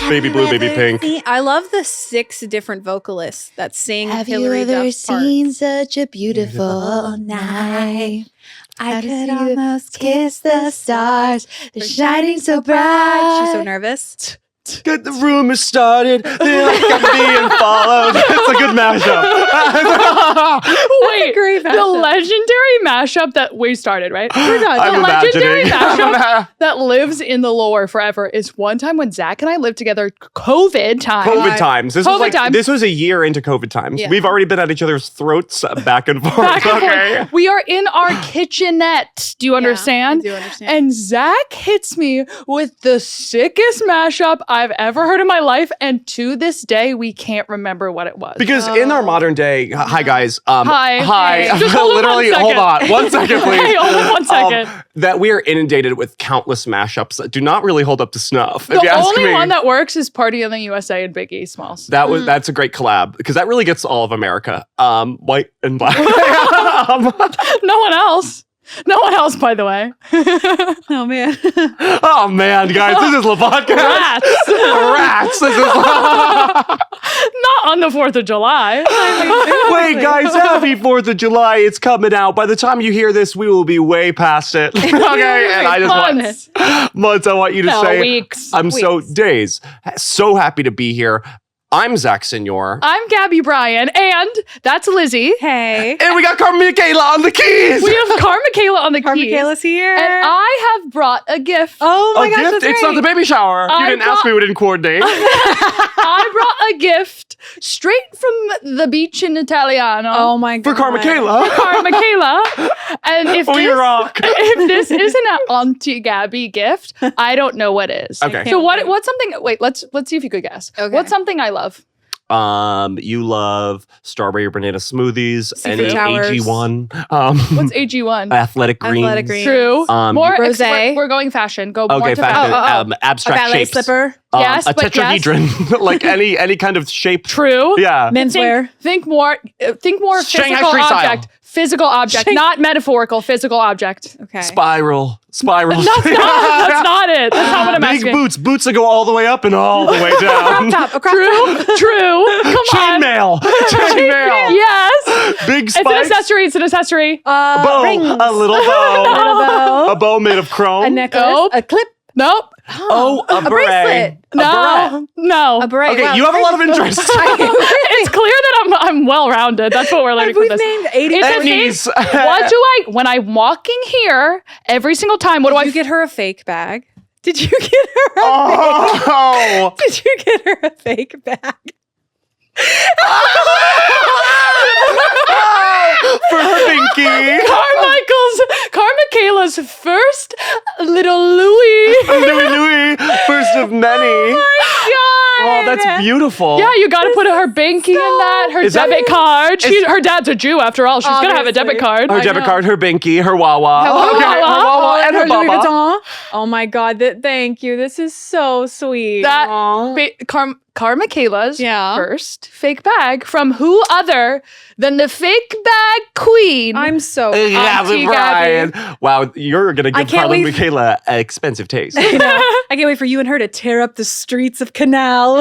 Baby blue, baby pink. I love the 6 different vocalists that sing Have Hillary you ever Duff's part. seen such a beautiful night? I could almost kiss the stars. They're shining so bright. She's so nervous. Get the rumors started. They're like I'm being followed. It's a good mashup. Wait, great the mashup. legendary mashup that we started, right? I'm The legendary imagining. mashup that lives in the lore forever is one time when Zach and I lived together, COVID time. COVID times. This was COVID like time. this was a year into COVID times. Yeah. We've already been at each other's throats back and forth. Back and Okay. forth. We are in our kitchenette. Do you understand? I do understand. And Zach hits me with the sickest mashup I've ever heard in my life. And to this day, we can't remember what it was. Because in our modern day, hi guys. Hi. Hi. Hey, just hold on Literally, 1 second. hold on. 1 second, please. Hey, hold on 1 second. That we are inundated with countless mashups that do not really hold up to snuff. If The you ask only me. one that works is Party in the USA and Biggie Smalls. That's a great collab because that really gets all of America, white and black. No one else. No one else, by the way. Oh, man. Oh man, guys, this is the podcast. Rats. Rats. This is. Not on the 4th of July. Wait, guys, happy 4th of July. It's coming out. By the time you hear this, we will be way past it. Okay, and I just want months. I want you to No, say weeks. I'm so days. So happy to be here. I'm Zach Senior. I'm Gabby Bryan, and that's Lizzie. Hey. And we got Carmen Michaela on the keys. We have Carmen Michaela on the Carmen keys. Michaela's here. And I have brought a gift. Oh my A gosh, gift? that's It's right. not the baby shower. You I didn't ask brought- me. We didn't coordinate. I brought a gift straight from the beach in Italiano. Oh my god. For Carmen Michaela. Carmen Michaela. And if We this, rock. if this isn't an Auntie Gabby gift, I don't know what is. Okay. So what's something? Wait, let's see if you could guess. Okay. What's something I love? You love strawberry banana smoothies. Seafood Any towers. AG1. What's AG1? Athletic greens. Athletic greens. True. you- Rosé. We're going fashion. Go more Okay, to fashion. fashion. A Abstract ballet shapes. slipper. Yes, a but yes. tetrahedron, like any kind of shape. True. Yeah. Menswear. Think more Shanghai physical Street style. object. Physical object, not metaphorical. Physical object. Okay. Spiral. That's not it. That's not what I'm Big asking. boots that go all the way up and all the way down. Crop top. A crop True. top. True. Come on. Chainmail. Chainmail. Yes. Big It's an spikes. accessory. It's an accessory. Bow. Rings. A little bow. A bow. A bow made of chrome. A necklace. Nope. A clip. Nope. Oh, a beret. bracelet. A beret. No. A beret. Okay, Wow. you have a lot of interest. It's clear that I'm well-rounded. That's what we're learning from We've this. named 80. It's a And thing. knees. What do when I'm walking here every single time, what do Did I you get her a fake bag? Did you get her a Oh. Did you get her a fake bag? For her pinky. Carmichaela's first little Louis. Louis. First of many. Oh, that's beautiful. Yeah, you got to put her binky in that, her Is that- debit card. Her dad's a Jew after all. She's going to have a debit Obviously. card. Her debit card, her binky, her Wawa. Wawa. Okay, her Wawa and her Louis Baba. Vuitton. Oh my god! Thank you. This is so sweet. That Aw. Carmichaela's Yeah. first fake bag from who other than the fake bag queen. I'm so. Auntie Brian. Wow, you're going to I give can't Carmen wait- Michaela an expensive taste. I can't wait for you and her to tear up the streets of Canal.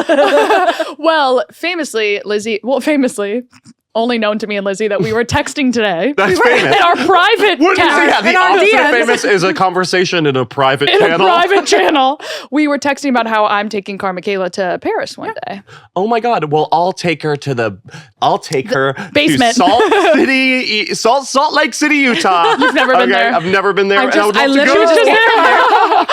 Well, famously, only known to me and Lizzie, that we were texting today. That's famous. In our private Wouldn't you say, text. the And our opposite of DMs. famous is a conversation in a private In channel? a private channel. We were texting about how I'm taking Carmichaela to Paris one day. Oh my God! Well, I'll take her to basement. to Salt Lake City, Utah. You've never been there. I've never been there. I and I would just- I love to literally go. just-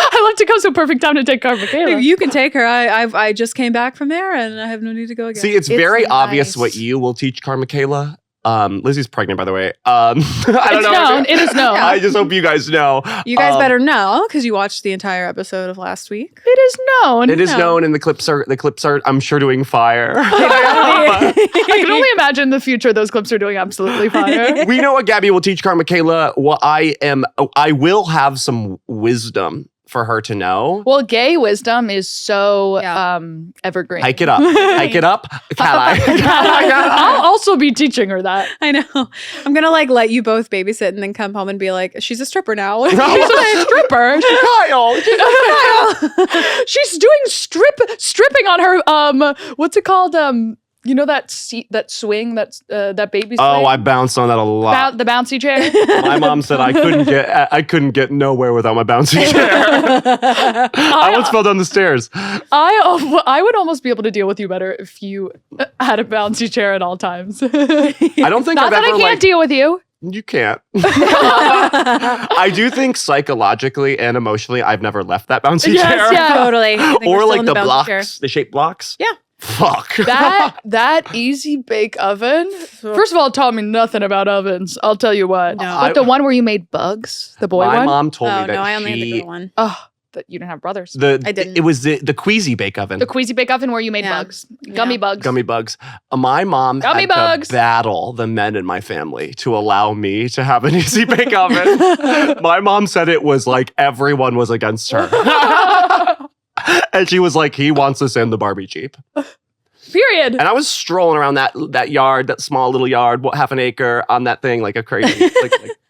I love to go, so perfect time to take Carmichaela. You can take her. I just came back from there and I have no need to go again. See, it's very It's obvious nice. what you will teach Carmichaela. Lizzie's pregnant, by the way. I don't It's know. known. It is known. I just hope you guys know. You guys better know because you watched the entire episode of last week. It is known. It is No. known, and the clips are. I'm sure doing fire. I can only imagine the future. Those clips are doing absolutely fire. We know what Gabby will teach Carmichaela. I will have some wisdom for her to know. Well, gay wisdom is so evergreen. Hike it up. Hike it up. I'll also be teaching her that. I know. I'm gonna like let you both babysit and then come home and be like, she's a stripper now. She's a stripper. Kyle. She's doing stripping on her what's it called? You know that seat, that swing, that baby swing? Oh, I bounced on that a lot. The bouncy chair. My mom said I couldn't get nowhere without my bouncy chair. I once fell down the stairs. I would almost be able to deal with you better if you had a bouncy chair at all times. I don't think Not I've that ever I can't deal with you. You can't. I do think psychologically and emotionally, I've never left that bouncy chair. Yeah. Totally. I think we're Or still like in the bouncy blocks, chair. the shaped blocks. Yeah. Fuck. That easy bake oven. First of all, it taught me nothing about ovens. I'll tell you what. No. But the one where you made bugs, the boy My one. mom told me that I only had the girl one. Oh, that you didn't have brothers. I didn't. It was the Queasy bake oven. The queasy bake oven where you made bugs, gummy bugs. Gummy bugs. My mom Gummy had bugs. to battle the men in my family to allow me to have an easy bake oven. My mom said it was like everyone was against her. And she was like, he wants us in the Barbie Jeep. Period. And I was strolling around that yard, that small little yard, half an acre on that thing like a crazy.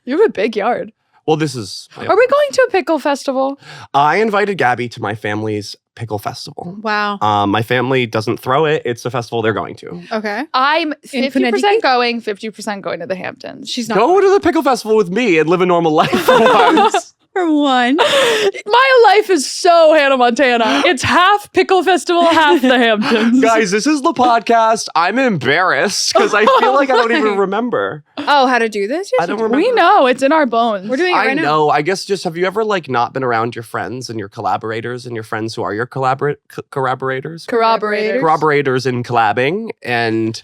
You have a big yard. Well, this is. Are we going to a pickle festival? I invited Gabby to my family's pickle festival. Wow. My family doesn't throw it. It's a festival they're going to. Okay. I'm In 50% Connecticut? going, 50% going to the Hamptons. She's not Go to the pickle festival with me and live a normal life for once. for one. My life is so Hannah Montana. It's half pickle festival, half the Hamptons. Guys, this is the podcast. I'm embarrassed because I feel like I don't even remember. Oh, how to do this? Yes, I don't you do. remember. We know it's in our bones. We're doing it I right now. know. I guess just have you ever like not been around your friends and your collaborators and your friends who are your collaborators? Corroborators. Corroborators in collabing, and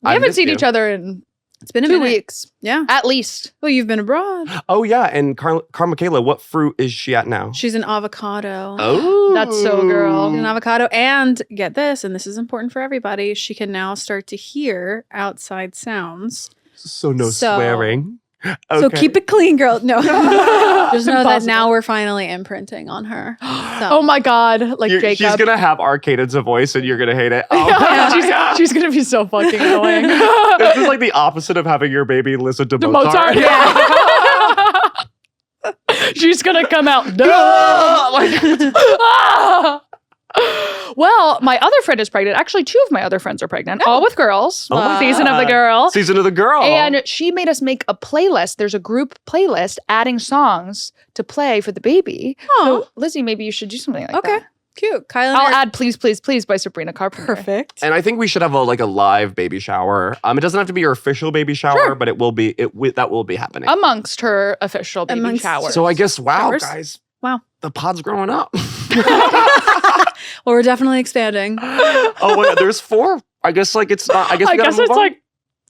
We haven't seen each other in It's been a 2 minute. weeks, Yeah. at least. Well, you've been abroad. Oh yeah, and Michaela, what fruit is she at now? She's an avocado. Oh, That's so girl. She's an avocado. And get this, and this is important for everybody, she can now start to hear outside sounds. So no So- swearing. So Okay. keep it clean, girl. No. Just know that Impossible. now we're finally imprinting on her. So. Oh my God, like She's Jacob. gonna have Arcade as a voice, and you're gonna hate it. Oh, Yeah, she's gonna be so fucking annoying. This is like the opposite of having your baby listen to The Mozart. She's gonna come out. Like- Ah! Well, my other friend is pregnant. Actually, 2 of my other friends are pregnant, all with girls. Oh my Season of the God. girl. Season of the girl. And she made us make a playlist. There's a group playlist adding songs to play for the baby. Oh, So, Lizzie, maybe you should do something like okay. that. Cute. Kyle and I'll I are add Please, Please, Please by Sabrina Carpenter. perfect. And I think we should have a live baby shower. It doesn't have to be your official baby shower, Sure. but that will be happening. Amongst her official baby Amongst- showers. So I guess Showers. guys. Wow. The pod's growing up. Well, we're definitely expanding. Oh my God, there's 4. I guess it's not. I guess we gotta move it's on. like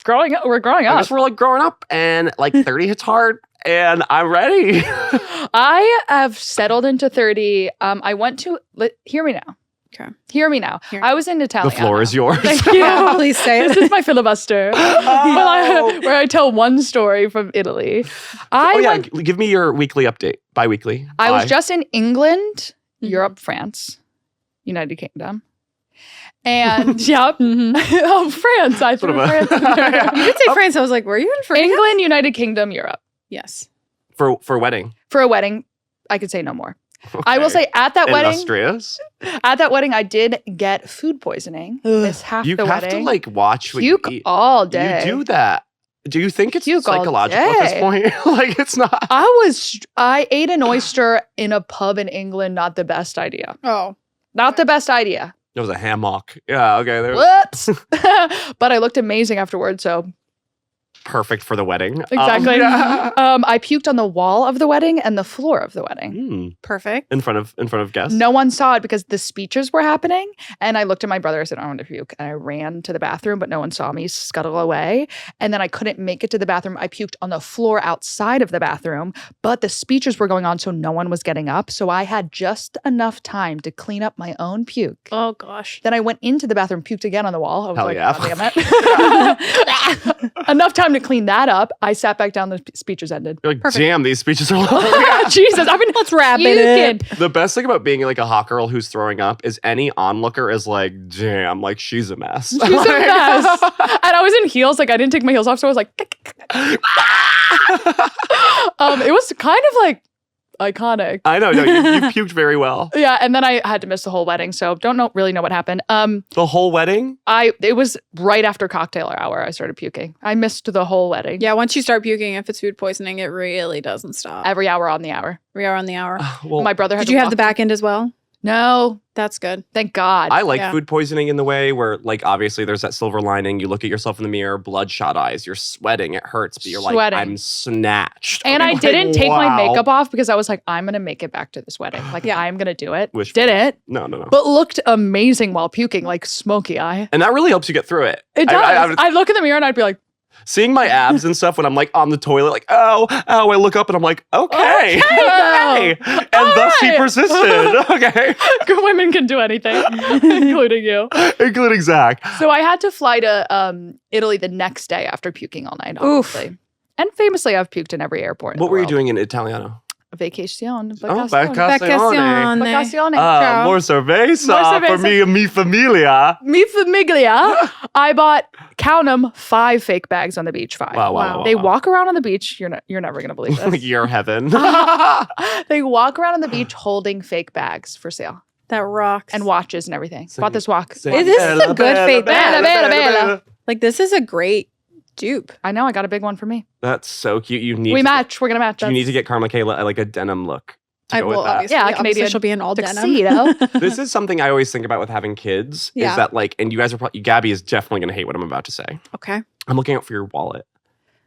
growing up. We're growing I up. guess we're growing up, and 30 hits hard, and I'm ready. I have settled into 30. I went to hear me now. Okay. Hear me now. Here. I was in The Italiano. floor is yours. Thank you. Please say This it. is my filibuster. Oh. where I tell one story from Italy. Give me your weekly update. Bi-weekly. I was Bye. just in England, Mhm. Europe, France, United Kingdom. And yep. Mhm. Oh, France. I Sort threw of a- France in there. You did say France. I was like, were you in France? England, United Kingdom, Europe. Yes. for wedding. For a wedding, I could say no more. I will Okay. say at that wedding, Illustrious. I did get food poisoning. Miss half You the have wedding. to watch what Puke you eat. all day. You do that. Do you think it's Puke all psychological at this day. point? It's not. I ate an oyster in a pub in England. Not the best idea. Oh. Not the best idea. It was a hammock. Yeah, okay. Whoops. But I looked amazing afterwards. So Perfect for the wedding. exactly. Yeah. I puked on the wall of the wedding and the floor of the wedding. Mm, Perfect. in front of guests. No one saw it because the speeches were happening. And I looked at my brother. I said, I want to puke. And I ran to the bathroom, but no one saw me scuttle away. And then I couldn't make it to the bathroom. I puked on the floor outside of the bathroom, but the speeches were going on, so no one was getting up. So I had just enough time to clean up my own puke. Oh, gosh. Then I went into the bathroom, puked again on the wall. I was Hell like, yeah. God damn it. Enough time time to clean that up. I sat back down. The speeches ended. You're like, Perfect. damn, these speeches are long. Jesus, I've been Let's wrap it puking. The best thing about being like a hot girl who's throwing up is any onlooker is like, damn, like she's a mess. She's a mess. And I was in heels. Like I didn't take my heels off, so I was like, it was kind of like iconic. I know, no, you puked very well. Yeah, and then I had to miss the whole wedding, so really know what happened. The whole wedding? It was right after cocktail hour I started puking. I missed the whole wedding. Yeah, once you start puking, if it's food poisoning, it really doesn't stop. Every hour on the hour. We are on the hour. Well, My brother had Did to you have walk the back end as well? No, That's good. thank God. I like Yeah. food poisoning in the way where, like, obviously there's that silver lining. You look at yourself in the mirror, bloodshot eyes, you're sweating, it hurts, but you're like, Sweating. I'm snatched. And I Like, didn't take my wow. makeup off because I was like, I'm gonna make it back to this wedding. Like, Yeah. I'm gonna do it. Wish- Didn't, No. but looked amazing while puking, like smoky eye. And that really helps you get through it. It does. I I'd look in the mirror and I'd be like, seeing my abs and stuff when I'm like on the toilet, like, I look up and I'm like, okay. Okay, And thus he right. persisted. Okay. women can do anything, including you. Including Zach. So I had to fly to Italy the next day after puking all night, Oof. obviously. And famously, I've puked in every airport. in What the were you world. doing in Italiano? Vacation. Oh, Vacazione. vacazione. Vacazione. Ciao. More cerveza More for cerveza. me and mi familia. Mi famiglia. I bought, count them, 5 fake bags on the beach. 5. Wow. They walk around on the beach. You're never gonna believe this. Your heaven. They walk around on the beach holding fake bags for sale That rocks. and watches and everything. So Bought this walk. This is a good fake bag. Bella. Like, this is a great dupe. I know. I got a big one for me. That's so cute. You need We to match. We're gonna match. You need to get Karma Kayla like a denim look to go with that. obviously, Yeah, obviously Canadian she'll be in all tuxedo. denim. This is something I always think about with having kids. Yeah. Is that like, and you guys are probably, Gabby is definitely going to hate what I'm about to say. Okay. I'm looking out for your wallet.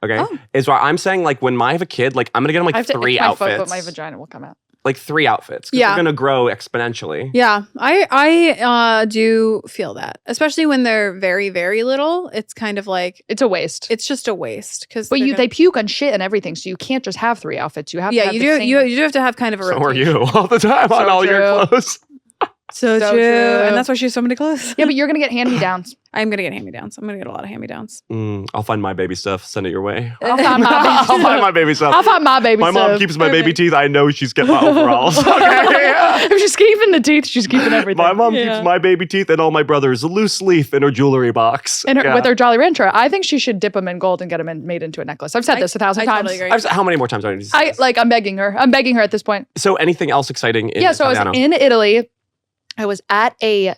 Okay. Oh. Is why I'm saying like when I have a kid, like I'm going to get him I like have to 3 itch my foot, outfits. but my vagina will come out. Like 3 outfits. 'Cause Yeah. They're going to grow exponentially. Yeah, I do feel that, especially when they're very, very little. It's kind of like It's a waste. it's just a waste because. But they puke on shit and everything, so you can't just have 3 outfits. You have to Yeah, have you the do. same- You do have to have kind of a. So are rotation. you all the time on So all your true. clothes. So, So true. true. And that's why she has so many clothes. Yeah, but you're gonna get hand-me-downs. I'm gonna get hand-me-downs. I'm gonna get a lot of hand-me-downs. I'll find my baby stuff. Send it your way. I'll find my baby I'll find stuff. my baby stuff. I'll find my baby My mom stuff. keeps my baby Perfect. teeth. I know she's getting my overalls. Okay. If she's keeping the teeth, she's keeping everything. My mom Yeah. keeps my baby teeth and all my brother's loose leaf in her jewelry box. And Yeah. with her Jolly Rancher, I think she should dip them in gold and get them made into a necklace. I've said this 1,000 I times. totally agree. How many more times do I need to say this? I'm begging her. I'm begging her at this point. So anything else exciting in Yeah, so I was Italiano? in Italy. I was at a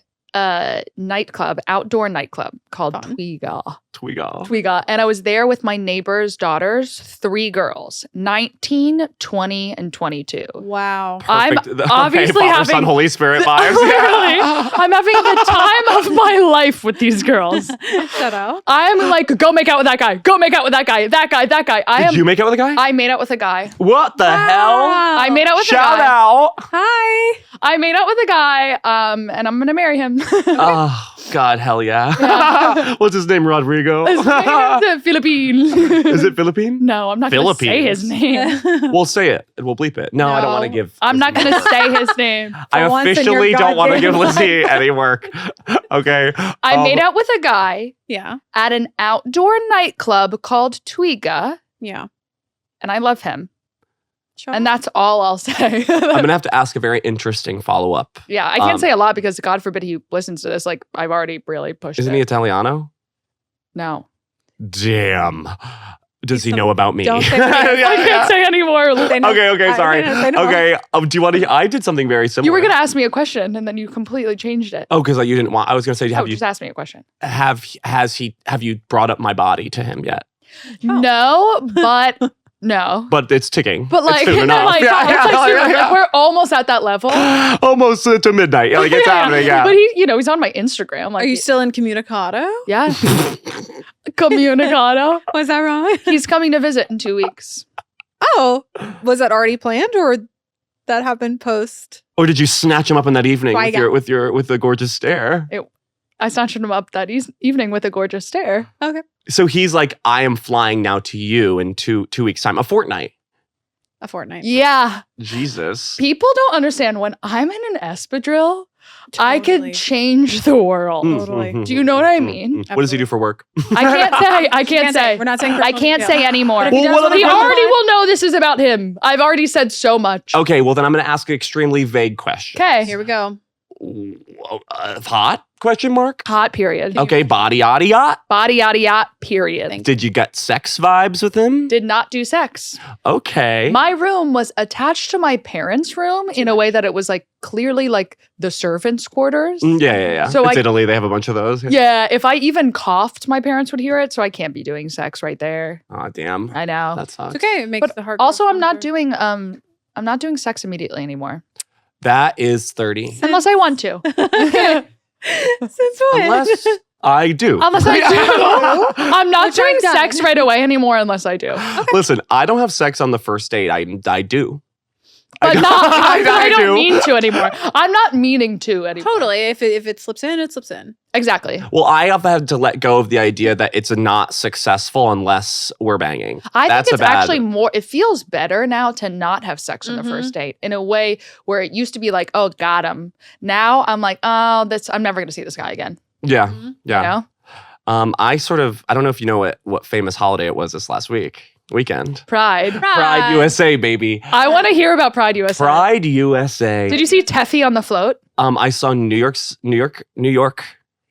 nightclub, outdoor nightclub called Fun. Twiga. And I was there with my neighbor's daughters, 3 girls, 19, 20, and 22. Wow. I'm Perfect. obviously Father, having- Son, Holy Spirit vibes. Literally, I'm having the time of my life with these girls. Shut up. I'm like, go make out with that guy. Go make out with that guy. That guy. Did you make out with a guy? I made out with a guy. What the hell? I made out with Shout a guy. out. Hi. I made out with a guy, and I'm gonna marry him. Oh, God, hell yeah. What's his name, Rodrigo? His name is Philippine. Is it Philippine? No, I'm not gonna say his Philippines. name. We'll say it. We'll bleep it. No, I don't want to give. I'm not Lizzie gonna work. say his name. I For once in your officially don't want to give goddamn Lizzie any work. Okay. I made out with a guy Yeah. at an outdoor nightclub called Twiga, Yeah. and I love him. Shut And up. that's all I'll say. I'm going to have to ask a very interesting follow up. Yeah, I can't say a lot because God forbid he listens to this. Like I've already really pushed Isn't it. he Italiano? No. Damn. Does he Some- know about me? don't say what it is. Yeah, I yeah. can't say anymore. Say no. Okay, I- sorry. say no. Okay, do you want to? I did something very similar. You were gonna ask me a question and then you completely changed it. Oh, because you didn't want. I was gonna say, have you Just ask me a question. have you brought up my body to him yet? No, but no. But it's ticking. But like, it's soon enough. like, Yeah, it's yeah, like soon, yeah, like, yeah. we're almost at that level. Almost to midnight. Yeah, like it's happening. Yeah. But he's on my Instagram. Like, Are you still in communicado? yeah, communicado. Was that wrong? He's coming to visit in 2 weeks. Oh, was that already planned or that happened post? Or did you snatch him up in that evening Why with the gorgeous stare? I snatched him up that evening with a gorgeous stare. So he's like, I am flying now to you in two weeks time, a fortnight. A fortnight. Yeah, Jesus. people don't understand when I'm in an espadrille. I Totally. could change the world. Totally. Do you know what I mean? What does he do for work? I can't say. We're not saying I personal can't detail. say anymore. But if he Well, does what wanna He other talk already about it- will know this is about him. I've already said so much. Okay, well then I'm going to ask an extremely vague question. Okay. Here we go. Hot? Question mark. Hot period. Okay, body yada yada. Body yada yada period. Thank Did you get sex vibes with him? Did not do sex. Okay. My room was attached to my parents' room in a way that it was like clearly like the servants' quarters. Yeah. So it's I- Italy. They have a bunch of those. Yeah, if I even coughed, my parents would hear it, so I can't be doing sex right there. Oh, damn. I know. That sucks. It's okay. It makes But the hard. Also, I'm not doing. doing sex immediately anymore. That is 30. Unless I want to. Since when? Unless I do. Unless I do. I'm not Which I've doing done. sex right away anymore unless I do. Listen, I don't have sex on the first date. I do. But I do. don't mean to anymore. I'm not meaning to anymore. Totally. If it slips in, it slips in. Exactly. Well, I have had to let go of the idea that it's not successful unless we're banging. I That's think it's a bad- actually more, it feels better now to not have sex on the Mhm. first date in a way where it used to be like, oh, got him. Now I'm like, oh, I'm never going to see this guy again. Yeah. Mhm. Yeah. You know? I don't know if you know what famous holiday it was this last weekend. Pride. Pride USA, baby. I want to hear about Pride USA. Pride USA. Did you see Teffy on the float? I saw New York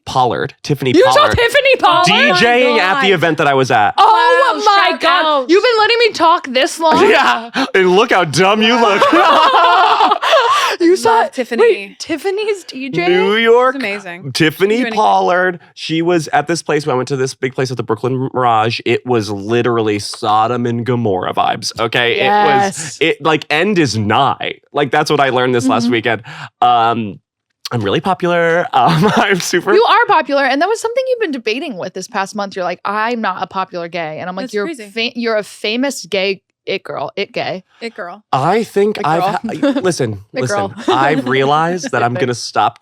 Pollard, Tiffany You saw Pollard, Tiffany Pollard? DJing at the God. event that I was at. Oh Wow, my shout God. out. You've been letting me talk this long? Yeah, and look how dumb you look. You saw Love Tiffany. Wait, Tiffany's DJ? New York. It's amazing. Tiffany Tiffany. Pollard. She was at this place. I went to this big place at the Brooklyn Mirage. It was literally Sodom and Gomorrah vibes. Okay, Yes. it like end is nigh. Like that's what I learned this last Mhm. weekend. I'm really popular. I'm super. You are popular, and that was something you've been debating with this past month. You're like, I'm not a popular gay, and I'm like, That's you're crazy. you're a famous gay it girl, it gay. It girl. I think Big I've girl. listen. Big girl. I've realized that I'm Big. gonna stop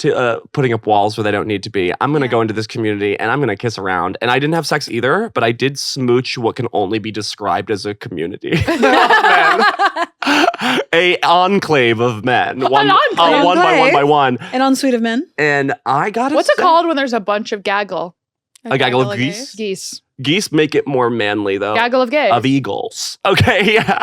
putting up walls where they don't need to be. I'm gonna Yeah. go into this community and I'm gonna kiss around. And I didn't have sex either, but I did smooch what can only be described as a community of men. A enclave of men. One enclave. one by one. An ensuite of men. And I got What's it called when there's a bunch of gaggle? A gaggle of geese? Geese. Geese make it more manly though. Gaggle of gays. Of eagles. Okay, yeah.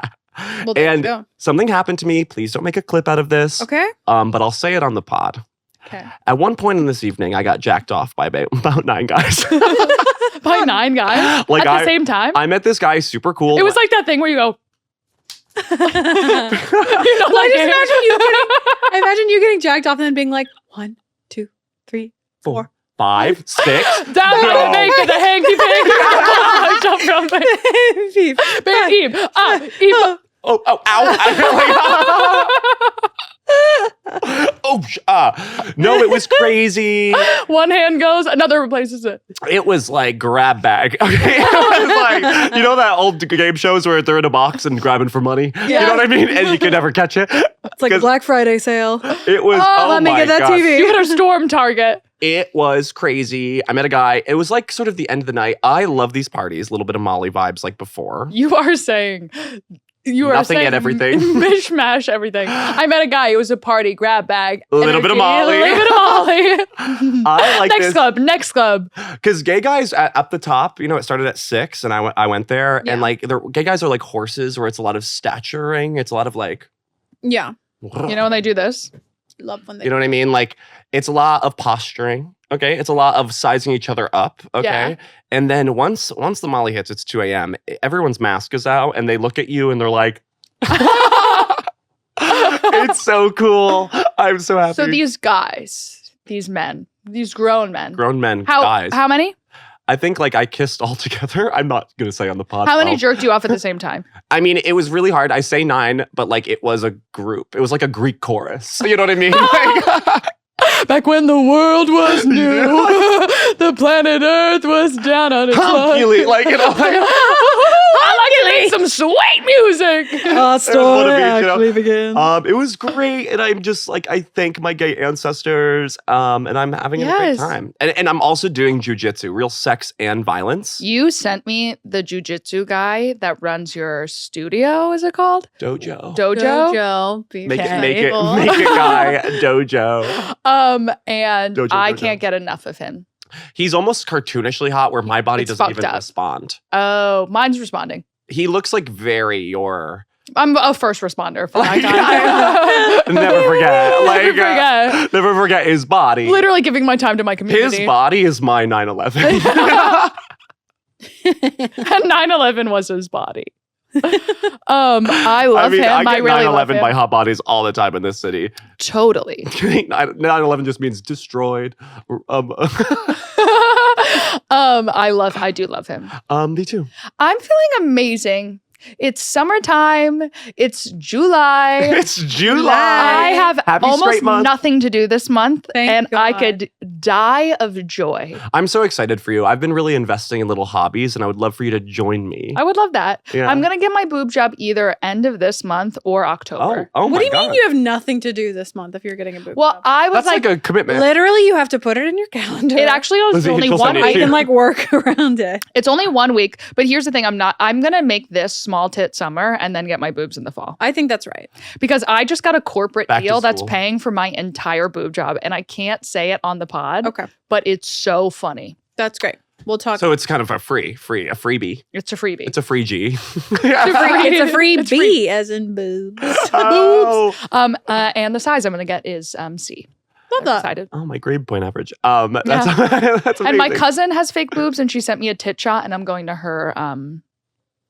Well, there And you go. something happened to me. Please don't make a clip out of this. Okay. But I'll say it on the pod. Okay. At one point in this evening, I got jacked off by about 9 guys. By 9 guys Like at the same time. I met this guy, super cool. It was like that thing where you go, you know, Well, I just I imagine you getting jacked off and then being like 1, 2, 3, 4. 5, 6. down by No. the bank of the hanky panky. Jump from the Beep. bank. Eep. Oh, ow. No, it was crazy. One hand goes, another replaces it. It was like grab bag. Okay. It was like, you know that old game shows where they're in a box and grabbing for money? You Yeah. know what I mean? And you can never catch it. It's like a 'Cause Black Friday sale. It was, oh let me my get that gosh. TV. You hit a storm target. It was crazy. I met a guy. It was like sort of the end of the night. I love these parties, a little bit of Molly vibes like before. You are saying Nothing saying and everything. Mishmash everything. I met a guy. It was a party, grab bag. A little bit of Molly. A little bit of Molly. I like Next club. because gay guys up the top, you know, it started at 6 and I went there Yeah. and like the gay guys are like horses where it's a lot of staturing. It's a lot of like, Yeah. You know when they do this? Love when they you know what I mean? Like it's a lot of posturing. Okay. It's a lot of sizing each other up. Okay. Yeah. And then once the Molly hits, it's 2 a.m. Everyone's mask is out and they look at you and they're like, it's so cool. I'm so happy. So these guys, these men, these grown men. grown men, How guys. how many? I think like I kissed all together. I'm not going to say on the pod. How many though. jerked you off at the same time? I mean, it was really hard. I say 9, but like it was a group. It was like a Greek chorus. You know what I mean? Like, Back when the world was new, the planet Earth was down on its luck. Hercules, like, you know, like, Hercules! playing some sweet music. Our story actually begins. It was great, and I'm just like, I thank my gay ancestors, and I'm having a great Yes. time. And I'm also doing jiu-jitsu, real sex and violence. You sent me the jiu-jitsu guy that runs your studio, is it called? Dojo. Dojo? Be Make it careful. guy dojo. And Dojo, I dojo. can't get enough of him. He's almost cartoonishly hot where my body It's doesn't fucked even up. respond. Oh, mine's responding. He looks like very your I'm a first responder for my Like, time. never forget. Like Never forget. never forget his body. Literally giving my time to my community. His body is my 9/11. And 9/11 was his body. I love him. I I get really love 9/11 him. by hot bodies all the time in this city. Totally. 9/11 just means destroyed. I do love him. Me too. I'm feeling amazing. It's summertime. It's July. It's July. I have Happy almost straight month. nothing to do this month, Thank and I God. could die of joy. I'm so excited for you. I've been really investing in little hobbies, and I would love for you to join me. I would love that. Yeah. I'm gonna get my boob job either end of this month or October. Oh What my do you God. mean you have nothing to do this month if you're getting a boob Well, job? I was That's like a commitment. Literally, you have to put it in your calendar. it actually was Lizzie, only she'll 1 send it I to week. you. can like work around it. It's only 1 week, but here's the thing: I'm gonna make this small tit summer and then get my boobs in the fall I think that's right. because I just got a corporate Back to deal that's school. paying for my entire boob job, and I can't say it on the pod, Okay, but it's so funny. that's great. We'll talk. So it's kind of a freebie. It's a freebie. It's a free G. it's a free It's B, free. as in boobs. Oh. And the size I'm gonna get is C. Love I'm that. excited. Oh, my grade point average. That's that's amazing. And my cousin has fake boobs, and she sent me a tit shot, and I'm going to her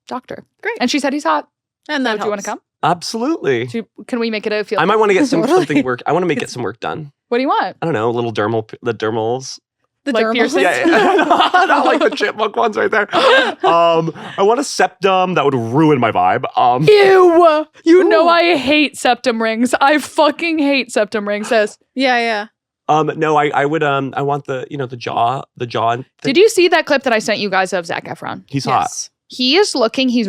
doctor. Great. And she said he's hot. And So that do you want to helps. come? Absolutely. Can we make it a feel? I might want to get Totally. something work. I want to get some work done. What do you want? I don't know, little the dermals. The Like dermals. piercings? Yeah, not like the chipmunk ones right there. I want a septum that would ruin my vibe. Ew! You know Ooh. I hate septum rings. I fucking hate septum rings. Sis. Yeah. No, I would I want the the jaw thing. Did you see that clip that I sent you guys of Zac Efron? He's hot. Yes. He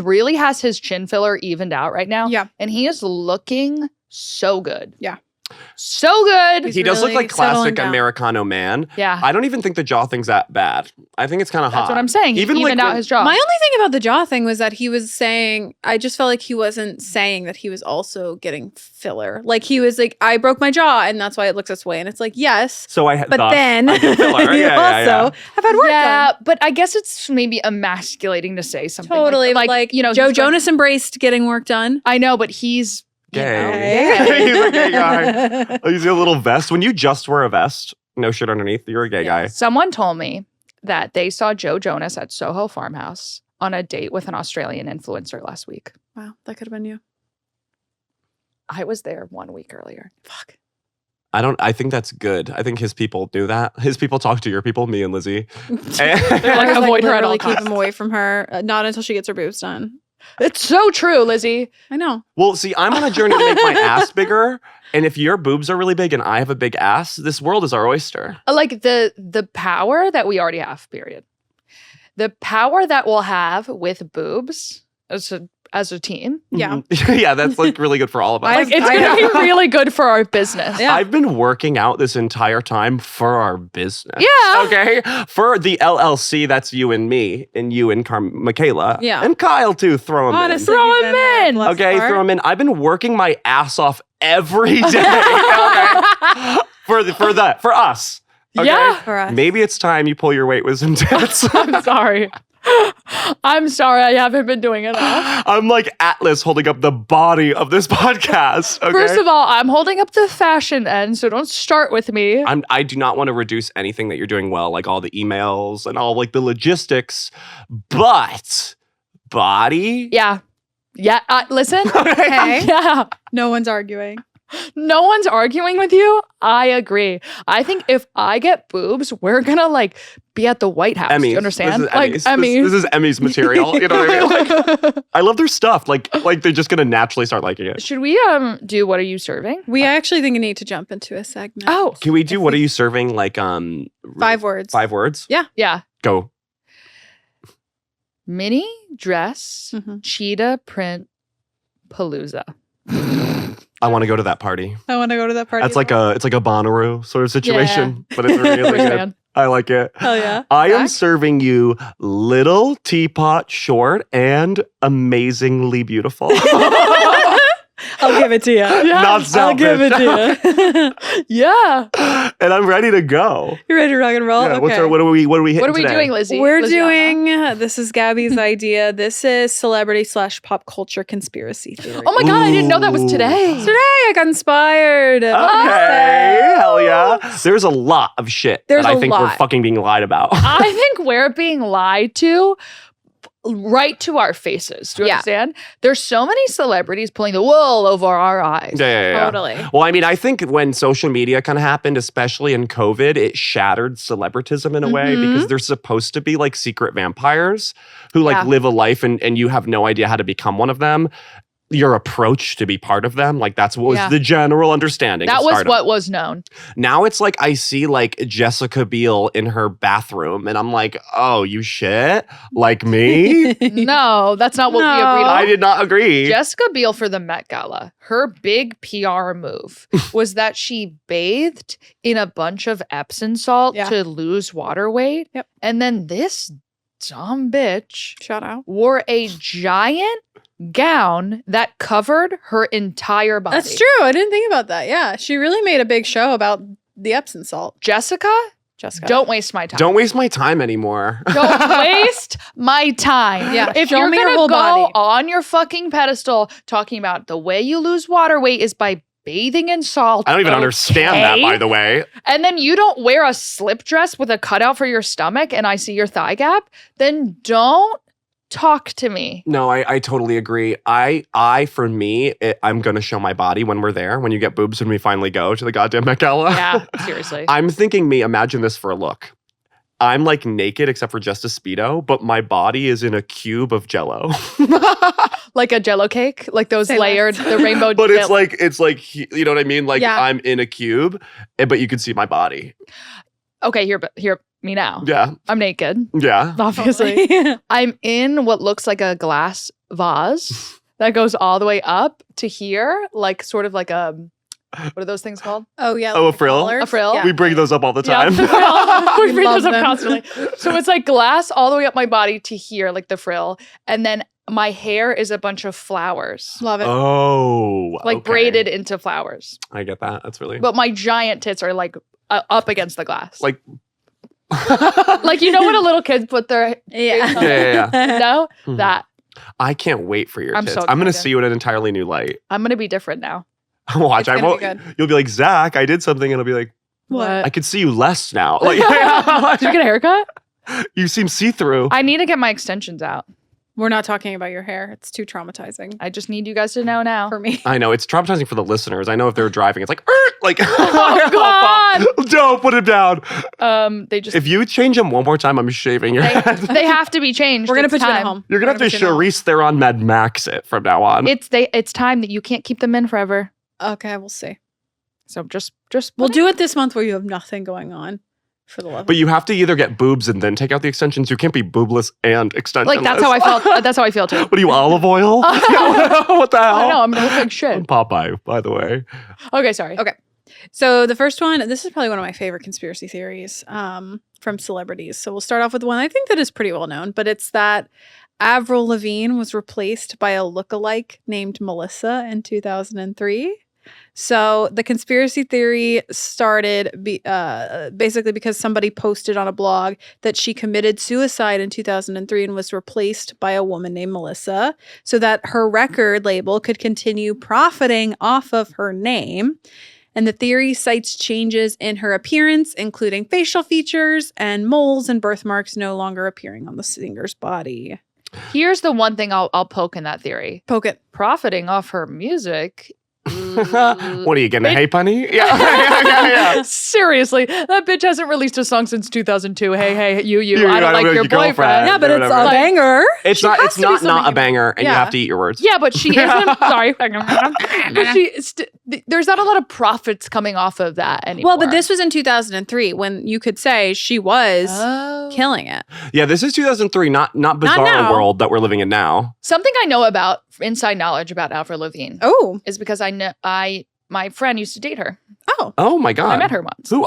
really has his chin filler evened out right now. Yeah. And he is looking so good. Yeah. So good. He's He does look really like settling classic down. Americano man. Yeah. I don't even think the jaw thing's that bad. I think it's kind of hot. That's what I'm saying. He Even, like, evened out when- his jaw. My only thing about the jaw thing was that he was saying, I just felt like he wasn't saying that he was also getting filler. Like he was like, I broke my jaw and that's why it looks this way. And it's like, yes, So I but then I get filler. you also have had work yeah, done. but I guess it's maybe emasculating to say something Totally. like you know, Joe he's going- Jonas embraced getting work done. I know, but he's gay. He's a gay guy. He's got a little vest. When you just wear a vest, no shirt underneath, you're a gay guy. Someone told me that they saw Joe Jonas at Soho Farmhouse on a date with an Australian influencer last week. Wow, that could have been you. I was there 1 week earlier. Fuck. I think that's good. I think his people do that. His people talk to your people, me and Lizzie. They're like, I was avoid her at all literally keep costs. him away from her. Not until she gets her boobs done. It's so true, Lizzie. I know. Well, see, I'm on a journey to make my ass bigger. And if your boobs are really big and I have a big ass, this world is our oyster. Like the power that we already have, period. The power that we'll have with boobs as a team. Yeah. Mhm. Yeah, that's like really good for all of us. Like it's gonna be really good for our business. Yeah. I've been working out this entire time for our business. Yeah. Okay. For the LLC, that's you and me, and you and Michaela. Yeah. And Kyle too. Throw him Honestly, Throw you've him been a in. blessed in. Okay, heart. throw him in. I've been working my ass off every day. Okay. For us. Okay? Yeah. For us. Maybe it's time you pull your weight with some tits. I'm sorry. I'm sorry. I haven't been doing enough. I'm like Atlas holding up the body of this podcast. Okay. First of all, I'm holding up the fashion end, so don't start with me. I do not want to reduce anything that you're doing well, like all the emails and all like the logistics, but body. Yeah. Yeah. Listen. Okay. Yeah. No one's arguing. No one's arguing with you. I agree. I think if I get boobs, we're gonna like be at the White House. Emmys. You understand? This is Like Emmys. Emmys. This is Emmys material. You know what I mean? Like, I love their stuff. Like they're just gonna naturally start liking it. Should we do what are you serving? We actually think we need to jump into a segment. Oh. Can we do what are you serving? Like 5 words. 5 words. Yeah. Go. mini dress, Mhm. cheetah print palooza. I want to go to that party. I want to go to that party. It's like a Bonnaroo sort of situation, but it's really First good. fan. I like it. Hell yeah. I am Zach? serving you little teapot short and amazingly beautiful. I'll give it to you. Not I'll give it selfish. to you. Yeah. And I'm ready to go. You ready to rock and roll? Yeah, Okay. what are we hitting What are we today? doing, Lizzie? We're Liziana? doing, this is Gabby's idea. This is celebrity/pop culture conspiracy theory. Oh my God, I didn't know that was Ooh. today. Today I got inspired. Okay, hell yeah. There's a lot of shit There's that I a think we're lot. fucking being lied about. I think we're being lied to right to our faces. Do you Yeah. understand? There's so many celebrities pulling the wool over our eyes. Yeah. Totally. Well, I mean, I think when social media kind of happened, especially in COVID, it shattered celebritism in a way Mhm. because they're supposed to be like secret vampires who like Yeah. live a life and you have no idea how to become one of them. Your approach to be part of them, like that's what was Yeah. the general understanding. That of was stardom. what was known. Now it's like I see like Jessica Biel in her bathroom, and I'm like, oh, you shit like me? No, that's not what we No. agreed on. I did not agree. Jessica Biel for the Met Gala, her big PR move was that she bathed in a bunch of Epsom salt Yeah. to lose water weight. Yep. And then this dumb bitch Shout out. wore a giant gown that covered her entire body. That's true. I didn't think about that. Yeah. She really made a big show about the Epsom salt. Jessica, Jessica. don't waste my time. Don't waste my time anymore. Don't waste my time. Yeah, If show you're me your gonna whole go body. on your fucking pedestal talking about the way you lose water weight is by bathing in salt. I don't even understand that, okay? by the way. And then you don't wear a slip dress with a cutout for your stomach and I see your thigh gap, then don't talk to me. No, I totally agree. For me, I'm gonna show my body when we're there. When you get boobs, when we finally go to the goddamn Met Gala. Yeah, seriously. I'm thinking imagine this for a look. I'm like naked except for just a Speedo, but my body is in a cube of Jello. Like a Jello cake, like those Say layered, less. the rainbow. But it's Jello. like you know what I mean? Like Yeah. I'm in a cube, but you can see my body. Okay, hear me now. Yeah, I'm naked, yeah. obviously. I'm in what looks like a glass vase that goes all the way up to here, like sort of like a, what are those things called? Oh, yeah. Oh, a like the frill? collars. A frill? Yeah. We bring those up all the time. Yeah, we bring love those up them. constantly. So it's like glass all the way up my body to here, like the frill. And then my hair is a bunch of flowers, Love it. Oh, like okay. braided into flowers. I get that. That's really But my giant tits are like up against the glass. like. Like, you know when a little kid put their, Yeah. Yeah. no, Mhm. that. I can't wait for your I'm tits. so I'm gonna excited. see you in an entirely new light. I'm going to be different now. Watch, It's I gonna won't. be good. You'll be like, Zach, I did something, and I'll be like, What? I could see you less now. Like, Did you get a haircut? you seem see through. I need to get my extensions out. We're not talking about your hair. It's too traumatizing I just need you guys to know now. for me. I know it's traumatizing for the listeners. I know if they're driving, it's like, like, Oh, God. don't put him down. They just, If you change him one more time, I'm shaving your head. they have to be changed. We're going to It's put you in a time. home. You're gonna have to We're put you in a home. Charisse Theron Mad Max it from now on. It's time that you can't keep them in forever. Okay, we'll see. So just We'll do it this month where you have nothing going on for the love But of you have to either get boobs and then take out the extensions. You can't be boobless and extensionless. like that's how I felt. That's how I feel too. What are you, olive oil? What the hell? I know I'm gonna look like shit. Popeye, by the way. Okay, sorry. Okay. So the first one, this is probably one of my favorite conspiracy theories from celebrities. So we'll start off with one I think that is pretty well known, but it's that Avril Lavigne was replaced by a lookalike named Melissa in 2003. So the conspiracy theory started basically because somebody posted on a blog that she committed suicide in 2003 and was replaced by a woman named Melissa so that her record label could continue profiting off of her name. And the theory cites changes in her appearance, including facial features and moles and birthmarks no longer appearing on the singer's body. Here's the one thing I'll poke in that theory. Poke it. Profiting off her music. What are you getting, a hey punny? Yeah. Seriously, that bitch hasn't released a song since 2002. Hey, you, You, I don't like your boyfriend. girlfriend. Yeah, but it's a Whatever. banger. It's She not. has It's to be not something a banger, and you Yeah. have to eat your words. Yeah, but she isn't. Sorry. But there's not a lot of profits coming off of that anymore. Well, but this was in 2003 when you could say she was killing it. Yeah, this is 2003, not bizarre now. world that we're living in now. Something I know about inside knowledge about Avril Lavigne Oh. is because I know my friend used to date her. Oh. Oh my god, I met her once. Who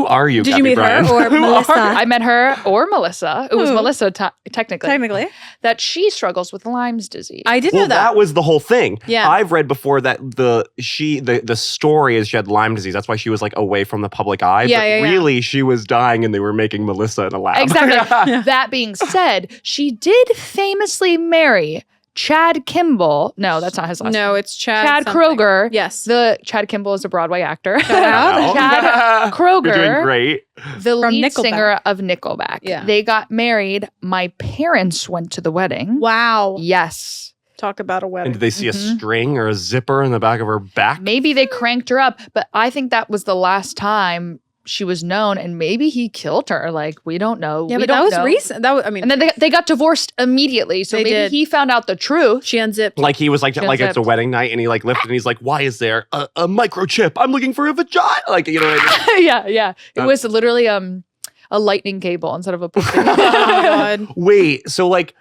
are you? Did Gabby you meet Bryan? her or Who Melissa? are- I met her or Melissa. It was Who? Melissa technically. Technically. That she struggles with Lyme's disease. I did Well, know that. that was the whole thing. Yeah. I've read before that the story is she had Lyme disease. That's why she was like away from the public eye. Yeah, but yeah, yeah. really, she was dying, and they were making Melissa in a lab. Exactly. Yeah. That being said, she did famously marry Chad Kimball. No, that's not his last name. No, it's Chad. Chad something. Kroger. Yes. The Chad Kimball is a Broadway actor. Shout out. Chad Kroger. You're doing great. The From lead Nickelback. singer of Nickelback. Yeah. They got married. My parents went to the wedding. Wow. Yes. Talk about a And wedding. did they see a Mhm. string or a zipper in the back of her back? Maybe they cranked her up, but I think that was the last time she was known, and maybe he killed her. Like, we don't know. Yeah, We but that don't was know. recent. That was, I mean, And then they got divorced immediately. So They maybe did. he found out the truth. she unzipped. Like he was like She it's a unzipped. wedding night, and he like lifted, and he's like, "Why is there a microchip? I'm looking for a vagina." Like, you know what I mean? Yeah. It was literally a lightning cable instead of a pussy. Oh my God. Wait, so like,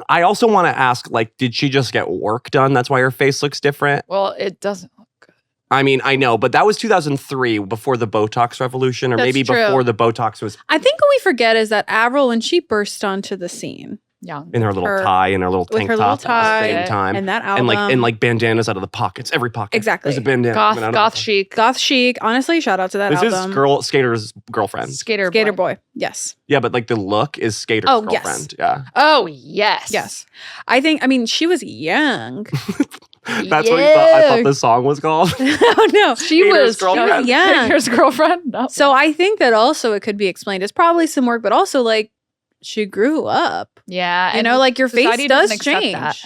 I also want to ask, like, did she just get work done? That's why her face looks different. Well, it doesn't. I mean, I know, but that was 2003, before the Botox revolution, or That's maybe true. before the Botox was I think what we forget is that Avril, when she burst onto the scene Young. in her little Her- tie and her little with tank her little top at the same tie time, and that album, and like bandanas out of the pockets, every pocket. Exactly. There's a bandana. coming out of Goth the- chic. goth chic. Honestly, shout out to that This album. is Skater's girlfriend. Skater Skater Boy. Yes. Yeah, but like the look is Skater's Oh, yes. girlfriend. Yeah. Oh, yes. Yes. I mean, she was young. That's what you thought I thought the song was called. Oh, no. She Skater's was girlfriend. young. Skater's girlfriend. No. So I think that also it could be explained. It's probably some work, but also like she grew up. yeah. You and know, like your face society does doesn't accept change. that.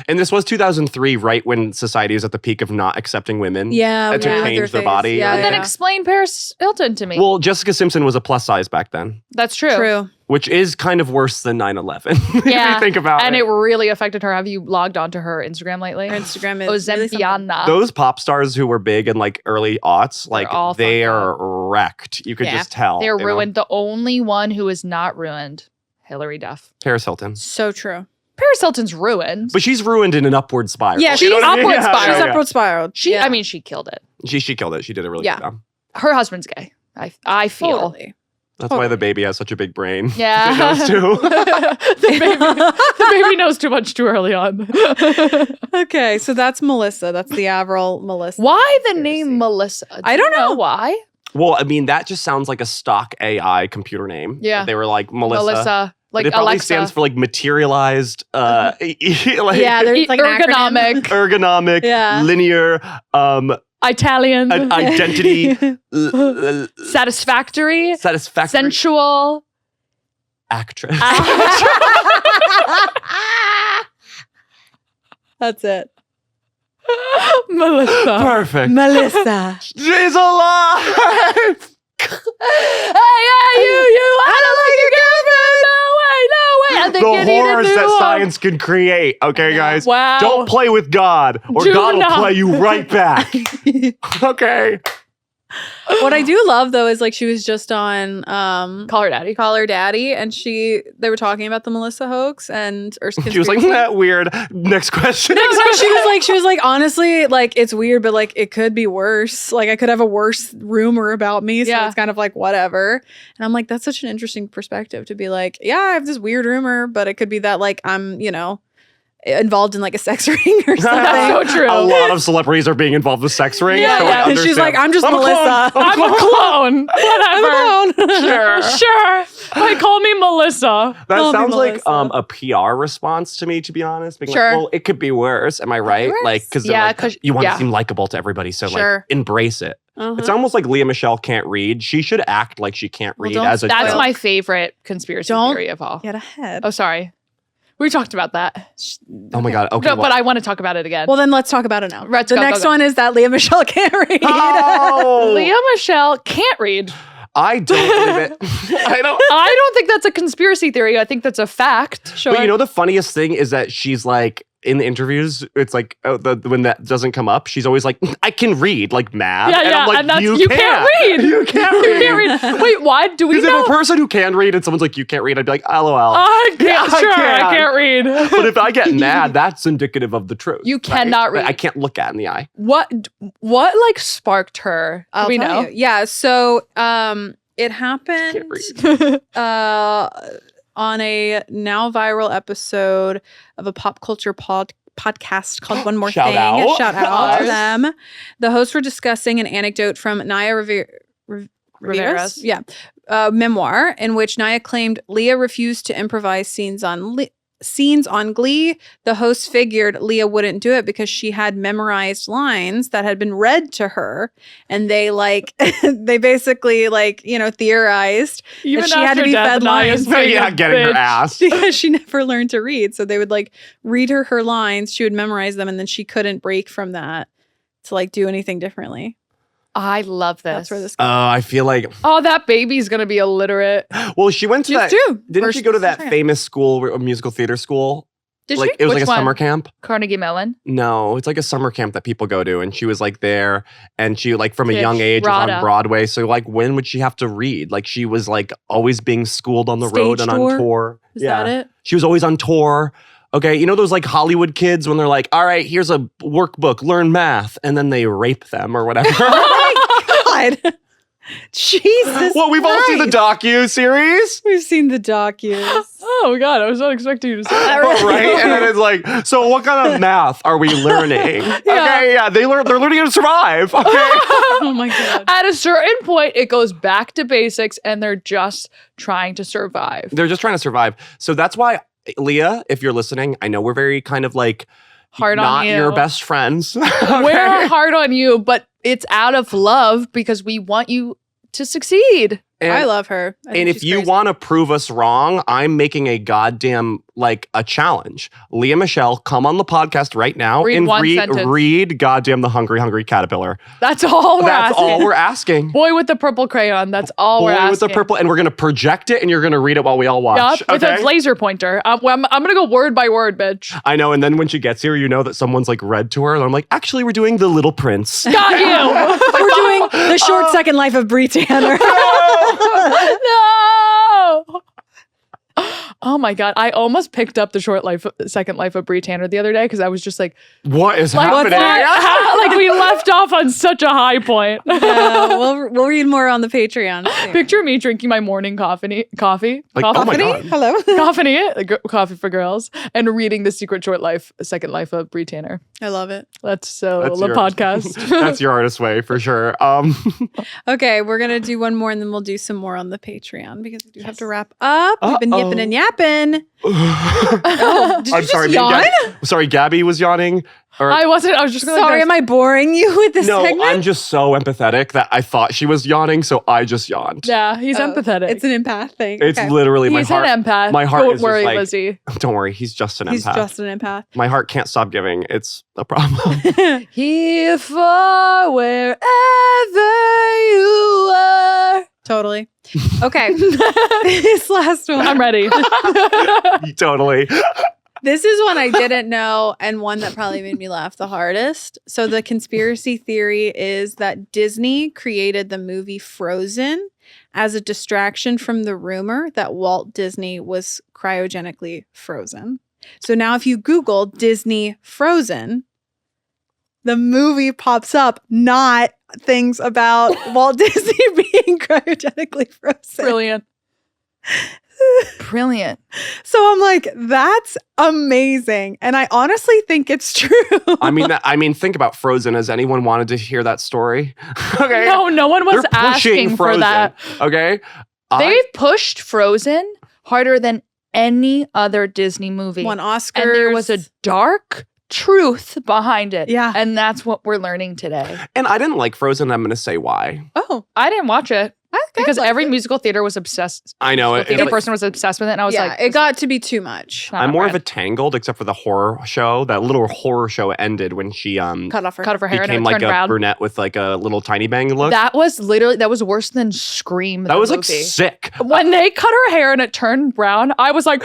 And this was 2003, right when society was at the peak of not accepting women. Yeah. To yeah, change their face. body Yeah, or- But then yeah. explain Paris Hilton to me. Well, Jessica Simpson was a plus size back then, That's true. True. which is kind of worse than 9/11. If Yeah. you think about And it. it really affected her. Have you logged onto her Instagram lately? Her Instagram is really something. Ozempiana. Those pop stars who were big in like early aughts, like all they fucked are wrecked. You could Yeah. just tell. They're you know? ruined. The only one who is not ruined, Hillary Duff. Paris Hilton. So true. Paris Hilton's ruined. But she's ruined in an upward spiral. Yeah, You she's know what I mean? upward Yeah, spiral. She's yeah, yeah. upward spiraled. She, I mean, she killed it. She killed it. She did a really Yeah. good job. Her husband's gay. I feel. Totally. That's why the baby has such a big brain. Yeah. It knows too. the baby knows too much too early on. Okay, so that's Melissa. That's the Avril Melissa. Why the conspiracy. name Melissa? I don't you know. why. Well, I mean, that just sounds like a stock AI computer name. Yeah. They were like Melissa. Like But it probably Alexa. stands for like materialized, like Yeah, there's like an acronym. ergonomic, ergonomic, Yeah. linear, Italian, an identity, satisfactory, satisfactory sensual. actress. That's it. Melissa. Perfect. Melissa. She's alive. Hey, you! I don't like your girlfriend. No way. I think you The need a horrors new that one. science can create. Okay, guys. Wow. Don't play with God, or Do God will not. play you right back. Okay. What I do love though is like she was just on Call her daddy. Call Her Daddy, and they were talking about the Melissa hoax or She was like, conspiracy. that weird. Next question. No, she was like, honestly, like it's weird, but like it could be worse. Like I could have a worse rumor about me, so Yeah. it's kind of like whatever. And I'm like, that's such an interesting perspective to be like, yeah, I have this weird rumor, but it could be that like I'm, involved in like a sex ring or something. so true. A lot of celebrities are being involved with sex rings. Yeah, so I yeah. And she's understand. like, I'm just a Melissa. clone. I'm a clone. Whatever. Sure. Sure. Like, call me Melissa. That Call me sounds like Melissa. a PR response to me, to be honest. Being Sure. like, well, it could be worse. Am I right? worse. Like, because Yeah, 'cause- you want yeah. to seem likable to everybody, so Sure. like embrace it. Uh-huh. It's almost like Leah Michelle can't read. She should act like she can't Well, read don't as a That's joke. my favorite conspiracy Don't- theory of all. Get ahead. Oh, sorry. We talked about that. Oh my God. Okay. No, but I want to talk about it again. Well, then let's talk about it now. Let's the go, next go. one is that Leah Michelle can't read. Oh! Leah Michelle can't read. I don't believe it. I don't think that's a conspiracy theory. I think that's a fact. Sure. But you know, the funniest thing is that she's like, in the interviews, it's like when that doesn't come up, she's always like, I can read, like mad. Yeah, and yeah. I'm like, And that's, you you can't read. You can't You read. can't read. Wait, why? Do we Because know? if a person who can read and someone's like, you can't read, I'd be like, LOL. I can't. Yeah, I Sure, can. I can't read. But if I get mad, that's indicative of the truth. You cannot read. I can't look at in the eye. What like sparked her? Do I'll we tell know? you. Yeah. So it happened on a now viral episode of a pop culture podcast called One More Shout Thing. out. Shout out to Yes. them. The hosts were discussing an anecdote from Naya Rivera's. memoir in which Naya claimed Leah refused to improvise scenes on Glee. The host figured Leah wouldn't do it because she had memorized lines that had been read to her, and they they basically theorized Even that she had to after be death, fed Naya's lines. being Yeah, a getting her bitch. ass. because she never learned to read. So they would read her lines, she would memorize them, and then she couldn't break from that to do anything differently. I love this. That's where this I feel like, Oh, that baby's gonna be illiterate. well, she went to Just that. do. Didn't she go to that First- famous school, a musical theater school? Did Like she? it was Which like a one? summer camp. Carnegie Mellon. No, it's like a summer camp that people go to, and she was like there, and she from a Pitch, young age was Rada. on Broadway. So when would she have to read? She was always being schooled on the road Stage and tour? on tour. Is that it? She was always on tour. Okay, you know those Hollywood kids when they're like, all right, here's a workbook, learn math, and then they rape them or whatever. God. Jesus. Well, we've all seen the Christ. docu-series. We've seen the docus. Oh God, I was not expecting you to say that. Right? And then it's so what kind of math are we learning? Okay, yeah, they're learning how to survive. Okay. Oh my God. At a certain point, it goes back to basics, and they're just trying to survive. They're just trying to survive. So that's why, Leah, if you're listening, I know we're very kind of Hard on not you. your best friends. We're hard on you, but it's out of love because we want you to succeed. And, I love her. I think and if she's you crazy. want to prove us wrong, I'm making a goddamn a challenge. Leah Michelle, come on the podcast right now Read and one sentence. read goddamn the Hungry Caterpillar. That's all we're That's asking. all we're asking. Boy with the purple crayon. That's all we're Boy asking. with the purple, and we're gonna project it, and you're gonna read it while we all watch. Yup, with okay? a laser pointer. I'm gonna go word by word, bitch. I know, and then when she gets here, you know that someone's read to her, and I'm like, actually, we're doing The Little Prince. Got you. We're doing the short second life of Brie Tanner. No. Oh my God. I almost picked up the second life of Brie Tanner the other day because I was just like, What is what's happening? that? We left off on such a high point. Yeah, we'll read more on the Patreon. soon. Picture me drinking my morning coffee. Oh my God. Hello. Coffee for girls, and reading the second life of Brie Tanner. I love it. That's so That's the your- podcast. That's your artist way for sure. Okay, we're gonna do one more and then we'll do some more on the Patreon because we do have to wrap up. We've been yipping and yapping. Oh, did you I'm just sorry. yawn? Sorry, Gabby was yawning. Or, I wasn't. I was just gonna Sorry, am I boring you with this no, segment? I'm just so empathetic that I thought she was yawning, so I just yawned. Yeah, he's Oh, empathetic. It's an empath thing. It's Okay. literally my He's heart. an empath. my heart Don't is just worry, like- Lizzie. Don't worry, he's just an He's empath. just an empath. My heart can't stop giving. It's a problem. Here for wherever you are. Totally. Okay. This last one. I'm ready. Totally. This is one I didn't know and one that probably made me laugh the hardest. So the conspiracy theory is that Disney created the movie Frozen as a distraction from the rumor that Walt Disney was cryogenically frozen. So now if you Google Disney Frozen, the movie pops up, not things about Walt Disney being cryogenically frozen. Brilliant. Brilliant. So I'm like, that's amazing. And I honestly think it's true. I mean, think about Frozen. Has anyone wanted to hear that story? Okay. No one was They're pushing asking for Frozen. that. Okay. They've pushed Frozen harder than any other Disney movie. Won Oscars. And there was a dark truth behind it. Yeah. And that's what we're learning today. And I didn't like Frozen. I'm going to say why. Oh, I didn't watch it. because every musical theater was obsessed. I know it. Theater person was obsessed with it, and I was like, it got to be too much. I'm more of a Tangled, except for the horror show. That little horror show ended when she Cut off her hair and became it like turned a brown. brunette with like a little tiny bang look. That was worse than Scream. That was like movie. sick. When they cut her hair and it turned brown, I was like,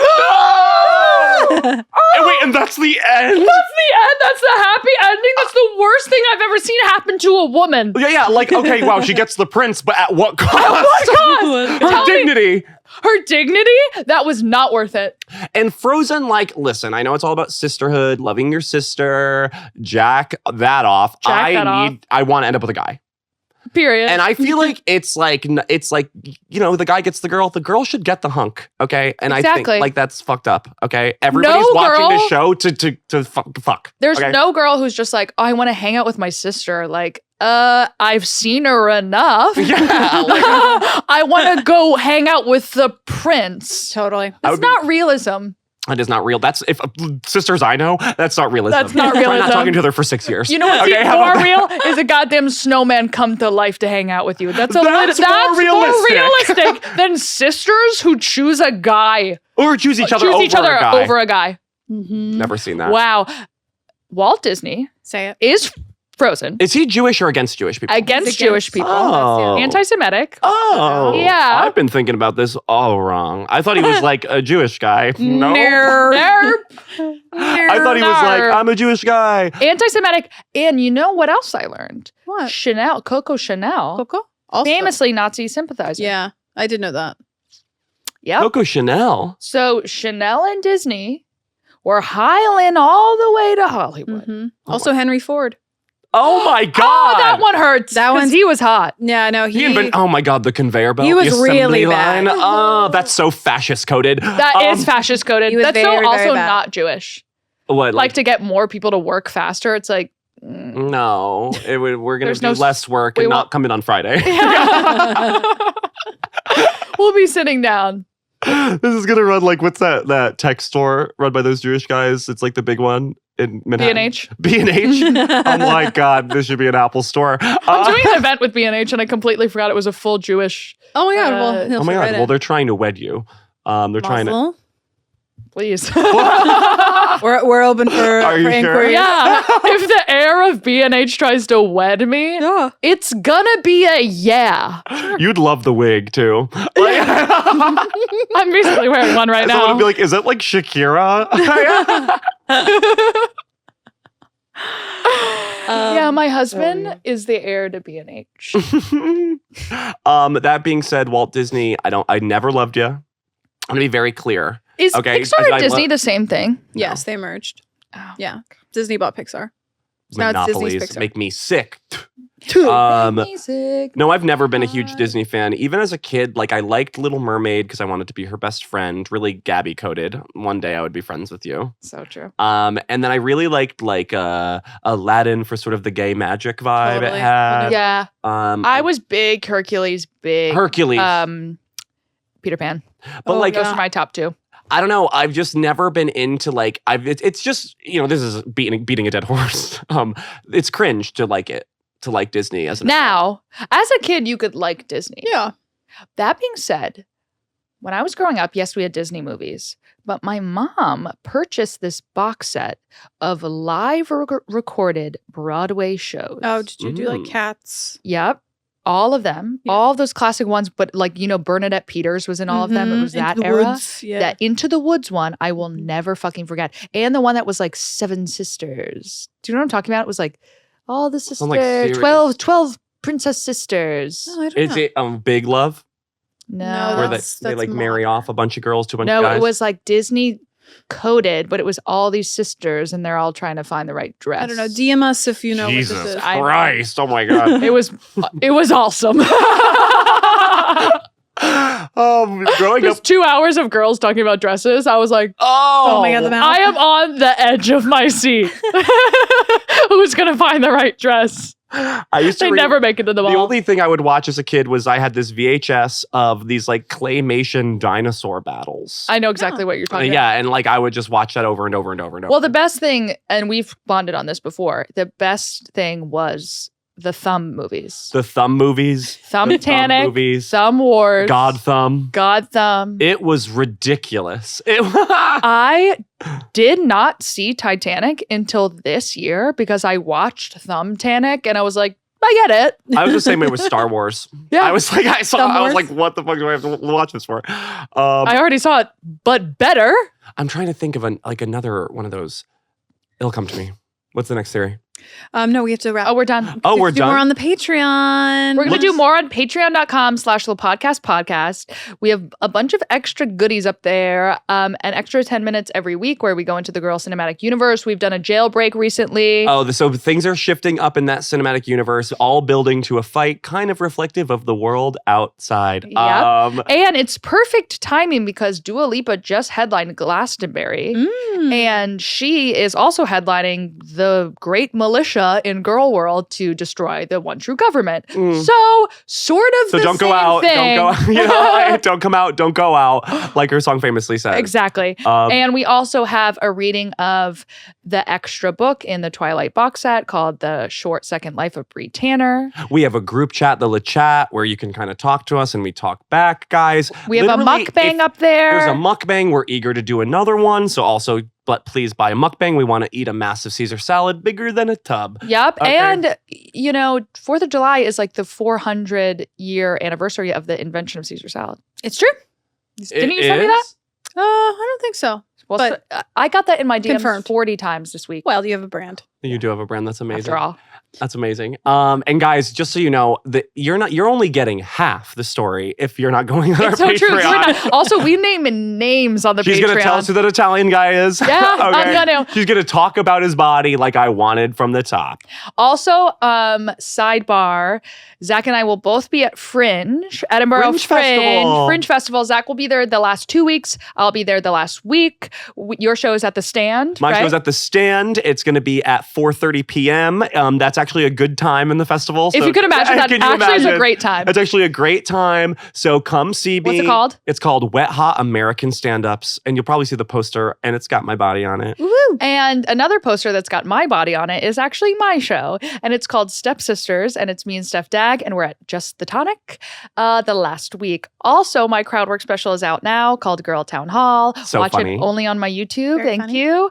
And wait, and that's the end? That's the end. That's the happy ending. That's the worst thing I've ever seen happen to a woman. Yeah, like, okay, wow, she gets the prince, but at what cost? At what cost? Her Tell me- dignity. Her dignity? That was not worth it. And Frozen, like, listen, I know it's all about sisterhood, loving your sister, jack that off. I want to end up with a guy. Period. And I feel like it's like, you know, the guy gets the girl should get the hunk, okay? And I Exactly. think, like, that's fucked up, okay? Everybody's watching this show to fuck. There's okay? no girl who's just like, oh, I want to hang out with my sister. Like, I've seen her enough. Yeah, I want to go hang out with the prince. Totally. That's not realism. It is not real. That's if sisters I know. That's not realism. That's not Try realism. not talking to her for 6 years. You know what's even more real is a goddamn snowman come to life to hang out with you. That's more realistic than sisters who choose a guy. Or choose each other over a guy. Mm-hmm. Never seen that. Wow. Walt Disney Say it. is Frozen. Is he Jewish or against Jewish people? Against Jewish people. Oh. Anti-Semitic. Oh. Yeah. I've been thinking about this all wrong. I thought he was like a Jewish guy. No. Nerp. I thought he was like, I'm a Jewish guy. Anti-Semitic. And you know what else I learned? What? Coco Chanel. Coco? Also. Famously Nazi sympathizer. Yeah, I did know that. Yep. Coco Chanel. So Chanel and Disney were hiling all the way to Hollywood. Mm-hmm. Also, Henry Ford. Oh my God. Oh, that one hurts. That That one's- he was hot. Yeah, no, Oh my God, the conveyor belt. He was the assembly really line. bad. Oh, that's so fascist coded. That is fascist coded. he was That's very, very also bad. not Jewish. What? Like to get more people to work faster. It's like, No, we're gonna There's do no- less work we and won't- not come in on Friday. we'll be sitting down. This is gonna run like what's that tech store run by those Jewish guys? It's like the big one in Manhattan. B&H. B&H. Oh my God, this should be an Apple store. I'm doing an event with B&H and I completely forgot it was a full Jewish. Oh my God. Well, he'll Oh my fit God. right Well, in. they're trying to wed you. They're trying to. Mazel. Please. We're open for Are you sure? inquiries. Yeah. If the heir of B&H tries to wed me, Yeah. it's gonna be a yeah. You'd love the wig too. Like, I'm basically wearing one right someone would now. be like, "Is that like Shakira?" Yeah, my husband is the heir to B&H. That being said, Walt Disney, I never loved you. I'm gonna be very clear. Is Okay, Pixar I and Disney love- the same thing? Yes, they merged. Oh. Yeah. Disney bought Pixar. Now it's Disney's Monopolies Pixar. make me sick. Music. No, I've never been a huge Disney fan. Even as a kid, like I liked Little Mermaid because I wanted to be her best friend. Really Gabby coded. One day I would be friends with you. So true. And then I really liked like Aladdin for sort of the gay magic vibe it Totally. had. Yeah. I was big Hercules, big Hercules. Peter Pan. But like Those are my top two. I don't know. I've just never been into like it's just, you know, this is beating a dead horse. It's cringe to like Disney as an Now, as a kid, you could like Disney. Yeah. That being said, when I was growing up, yes, we had Disney movies, but my mom purchased this box set of live recorded Broadway shows. Oh, did you do like Mm. Cats? Yep. All of them, Yeah. all of those classic ones, but like, you know, Bernadette Peters was in all of them. It was Into that the era. Woods. Yeah. That Into the Woods one, I will never fucking forget. And the one that was like Seven Sisters. Do you know what I'm talking about? It was like all the sisters, like serious. 12 princess sisters. Oh, I don't Is know. it Big Love? No. Where that's- they like that's marry modern. off a bunch of girls to a bunch No, of guys? it was like Disney coded, but it was all these sisters and they're all trying to find the right dress. I don't know. DM us if you know what Jesus this is. Christ. Oh my God. It was awesome. Growing Just up. 2 hours of girls talking about dresses. I was like, Oh my God, the mouth. I am on the edge of my seat. Who's gonna find the right dress? I used to They read- never make it to the The ball. only thing I would watch as a kid was I had this VHS of these like claymation dinosaur battles. I know exactly what you're talking about. Yeah, and like I would just watch that over and over and over and over. Well, the best thing, and we've bonded on this before, the best thing was the thumb movies. The thumb movies. Thumbtanic, movies. Thumb Wars, God Thumb. God Thumb. It was ridiculous. I did not see Titanic until this year because I watched Thumbtanic and I was like, I get it. I was the same way with Star Wars. Yeah. I was like, I Thumb was Wars? like, what the fuck do I have to watch this for? I already saw it, but better. I'm trying to think of another one of those. It'll come to me. What's the next theory? No, we have to wrap. Oh, we're done. Oh, We we're have to do more done. on the Patreon. We're going to do more on patreon.com/podcast. We have a bunch of extra goodies up there, an extra 10 minutes every week where we go into the Girl Cinematic Universe. We've done a jailbreak recently. Oh, so things are shifting up in that cinematic universe, all building to a fight, kind of reflective of the world outside. Yep. And it's perfect timing because Dua Lipa just headlined Glastonbury. And she is also headlining the Great Militia in Girl World to destroy the one true government. So, sort of So the don't go same out. thing. Don't go. You know, like, don't come out. Don't go out. Like her song famously says. Exactly. And we also have a reading of the extra book in the Twilight box set called The Short Second Life of Bree Tanner. We have a group chat, the La Chat, where you can kind of talk to us and we talk back, guys. We have Literally, a mukbang if up there. There's a mukbang. We're eager to do another one. So also, but please buy a mukbang. We want to eat a massive Caesar salad bigger than a tub. Yep. Okay. And, 4th of July is like the 400-year anniversary of the invention of Caesar salad. It's true. Didn't you tell me that? I don't think so. Well, But- I got that in my DMs Confirmed. 40 times this week. Well, you have a brand. You do have a brand. That's amazing. After all. That's amazing. And guys, just so you know, that you're only getting half the story if you're not going on It's our so Patreon. true. We're not- also, we name names on the She's Patreon. gonna tell us who that Italian guy is. Yeah, I'm gonna. She's gonna talk about his body like I wanted from the top. Also, sidebar, Zach and I will both be at Fringe, Edinburgh Fringe Festival. Fringe Festival. Zach will be there the last 2 weeks. I'll be there the last week. Your show is at the Stand, My right? show's at the Stand. It's gonna be at 4:30 p.m. That's actually a good time in the festival. If so- you could imagine, that Can you actually is a imagine? great time. It's actually a great time. So come see me. What's it called? It's called Wet Hot American Stand-Ups. And you'll probably see the poster and it's got my body on it. Woo! And another poster that's got my body on it is actually my show. And it's called Stepsisters. And it's me and Steph Dag. And we're at Just the Tonic the last week. Also, my crowd work special is out now called Girl Town Hall. So Watch funny. it only on my YouTube. Very Thank funny. you.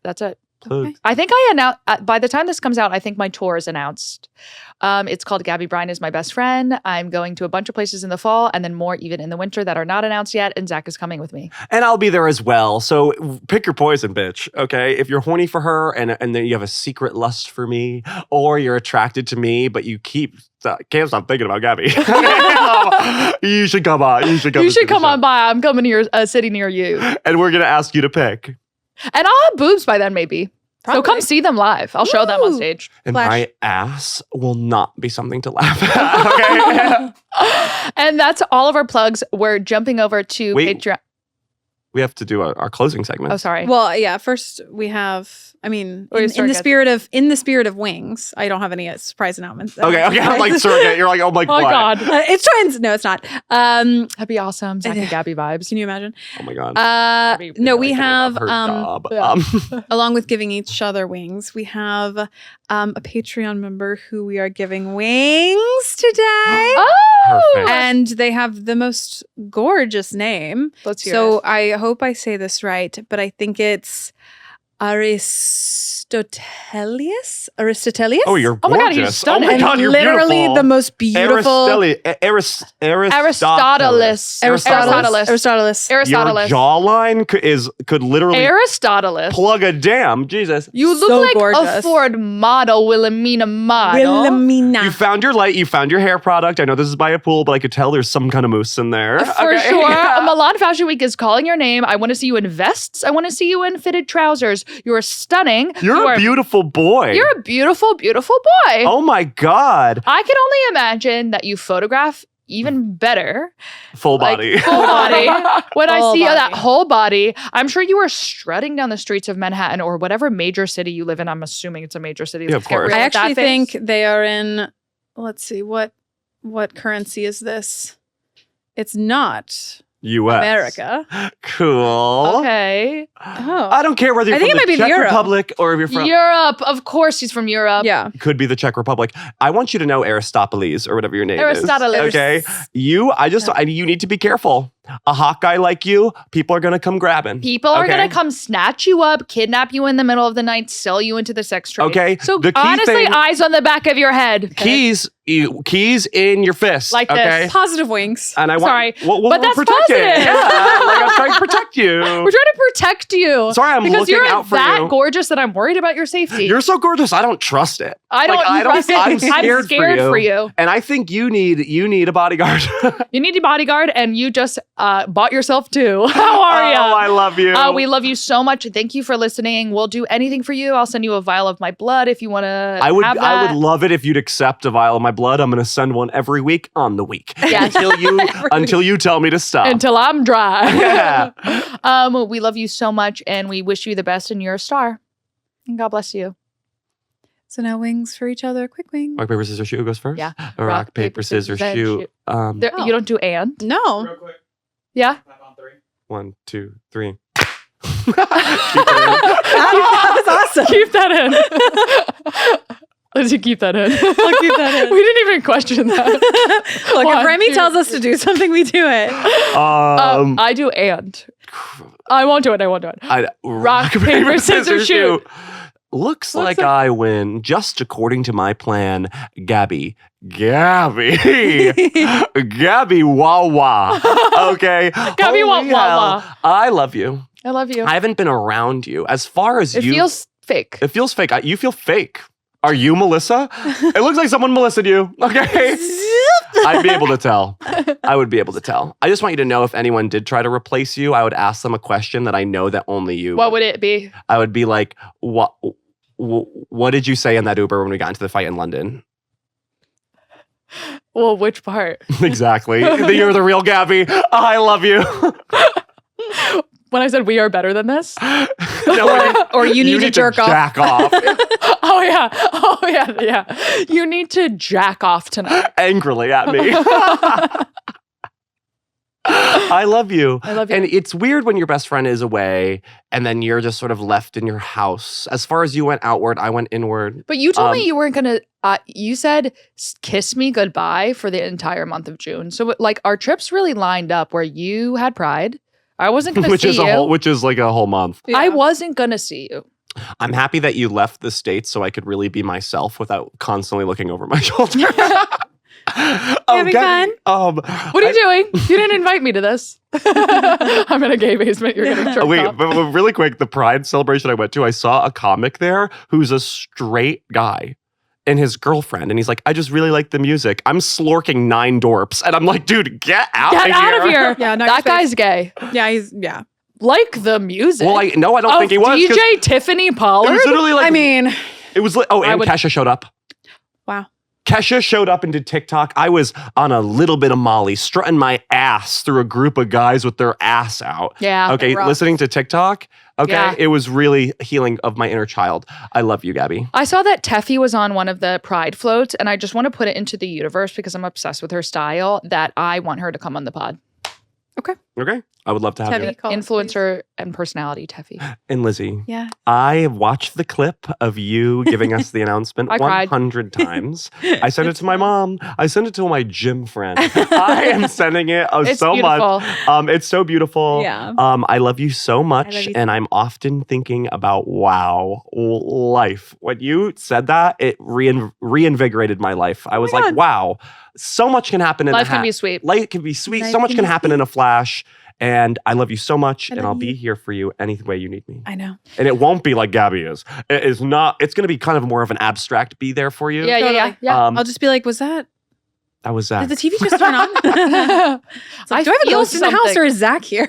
That's it. Plugs. I think I announced, by the time this comes out, I think my tour is announced. It's called Gabby Bryan is My Best Friend. I'm going to a bunch of places in the fall and then more even in the winter that are not announced yet. And Zach is coming with me. And I'll be there as well. So pick your poison, bitch. Okay. If you're horny for her and then you have a secret lust for me, or you're attracted to me, but you can't stop thinking about Gabby. You should come on. You should come. You to should the come show. on by. I'm coming to your city near you. And we're gonna ask you to pick. And I'll have boobs by then, maybe. So Probably. come see them live. I'll show them on Woo. stage. And Flash. my ass will not be something to laugh at. Okay. And that's all of our plugs. We're jumping over to Wait. Patreon. We have to do our closing segment. Oh, sorry. Well, yeah. First, we have. I mean, Or you in start the good. spirit of wings. I don't have any surprise announcements. Okay. I'm like surrogate. You're like, oh my Oh, god. God. It's twins. No, it's not. That'd be awesome. Zach and Gabby vibes. Can you imagine? Oh my god. No, we Like, I have love her job. yeah. along with giving each other wings, we have a Patreon member who we are giving wings today. Perfect. And they have the most gorgeous name. Let's hear So it. I hope I say this right, but I think it's Aristotelius? Oh, you're gorgeous. Oh my God, he's stunning. Oh my god, And you're literally beautiful. the most beautiful Aristoteles. Aristoteles. Your Aristoteles. jawline could literally Aristoteles. plug a dam. Jesus. You look So like a gorgeous. Ford model, Wilhelmina model. Wilhelmina. You found your light. You found your hair product. I know this is by a pool, but I could tell there's some kind of moose in there. For Okay. sure. Milan Fashion Week is calling your name. I want to see you in vests. I want to see you in fitted trousers. You are stunning. You're You a are- beautiful boy. You're a beautiful, beautiful boy. Oh my god. I can only imagine that you photograph even better. Full Like, body. full body. When I Full see that body. whole body, I'm sure you are strutting down the streets of Manhattan or whatever major city you live in. I'm assuming it's a major city. Yeah, of Let's get course. real I with that actually face. think they are in. Let's see what currency is this? It's not U.S. America. Cool. Okay. Oh. I don't care whether you're I think from it might the be Czech Europe. Republic or if you're from Europe. Of course he's from Europe. Yeah. could be the Czech Republic. I want you to know Aristoteles or whatever your name Aristoteles. is. Okay. You need to be careful. A hot guy like you, people are gonna come grabbing. People are Okay? going to come snatch you up, kidnap you in the middle of the night, sell you into the sex trade. Okay, So the key honestly, thing- eyes on the back of your head. Keys in your fist. Like this. okay? Positive wings. And I want Sorry, we'll but that's protect it. positive. Yeah, like I'm trying to protect you. We're trying to protect you. Sorry, I'm because looking you're out for that you. gorgeous that I'm worried about your safety. You're so gorgeous. I don't trust it. I don't trust it. I'm scared, for you. And I think you need a bodyguard. You need a bodyguard, and you just bought yourself two. How are you? Oh, I love you. We love you so much. Thank you for listening. We'll do anything for you. I'll send you a vial of my blood if you want to. I would have that. I would love it if you'd accept a vial of my blood. I'm gonna send one every week on the week. Yes. until you tell me to stop. Until I'm dry. Yeah. We love you so much, and we wish you the best, and you're a star. And God bless you. So now wings for each other. Quick wing. Rock, paper, scissors, shoot. Who goes first? Yeah. Rock, paper, scissors, shoot. There, Oh. You don't do and? No. Real quick. Yeah. Clap on 3. 1, 2, 3. That was awesome. Keep that in. Let's keep that in. I'll keep that in. We didn't even question that. Look, One, if Remy two. tells us to do something, we do it. I do and. I won't do it. Rock, paper, scissors, shoot. Looks like I win, just according to my plan. Gabby, Gabby, wah wah. Okay, Gabby, wah, Holy wah, hell. wah. I love you. I love you. I haven't been around you as far as It you. feels fake. It feels fake. You feel fake. Are you Melissa? It looks like someone Melissa'd you. Okay. I'd be able to tell. I would be able to tell. I just want you to know if anyone did try to replace you, I would ask them a question that I know that only you. What would it be? I would be like, what did you say in that Uber when we got into the fight in London? Well, which part? Exactly. You're the real Gabby. I love you. When I said we are better than this? No, Or you need to jerk off. Jack off. Oh yeah. You need to jack off tonight. Angrily at me. I love you. I love you. And it's weird when your best friend is away and then you're just sort of left in your house. As far as you went outward, I went inward. But you told me Um, you weren't gonna. You said kiss me goodbye for the entire month of June. So like our trips really lined up where you had Pride. I wasn't gonna Which see is you. which is like a whole month. I wasn't gonna see you. I'm happy that you left the States so I could really be myself without constantly looking over my shoulder. Having fun? What are you doing? You didn't invite me to this. I'm in a gay basement. You're getting jerked Wait, off. but really quick, the Pride celebration I went to, I saw a comic there who's a straight guy and his girlfriend. And he's like, I just really like the music. I'm slorking 9 dorps. And I'm like, dude, get out Get of out of here. Yeah, no, That guy's gay. Yeah. Like the music. Well, I don't think he was. 'Cause DJ Tiffany it Pollard. was literally like, I mean, it was like, and would- Kesha showed up. wow. Kesha showed up and did TikTok. I was on a little bit of Molly, strutting my ass through a group of guys with their ass out. Yeah. Okay, rough. listening to TikTok. Okay, Yeah. it was really healing of my inner child. I love you, Gabby. I saw that Teffy was on one of the Pride floats, and I just want to put it into the universe because I'm obsessed with her style that I want her to come on the pod. Okay, I would love to have Tebby. you. Call us, Influencer and personality, Teffy. And Lizzie, Yeah. I watched the clip of you giving us the announcement I cried. 100 times. I sent it to my mom. I sent it to my gym friend. I am sending it It's so beautiful. much. It's so beautiful. Yeah. I love you so much. love you And I'm often thinking about, wow, life. When you said that, it reinvigorated my life. I was my like, God. wow, so much can happen in Life a can be sweet. Life can be sweet. Life So much can can be happen in a flash. And I love you so much. I And love I'll be you. here for you any way you need me. I know. And it won't be like Gabby is. It is not. It's going to be kind of more of an abstract be there for you. Yeah. Totally. Um, I'll just be like, was that? that was Zach. Did the TV just turn on? It's like, do I have a feel ghost in the house something. or is Zach here?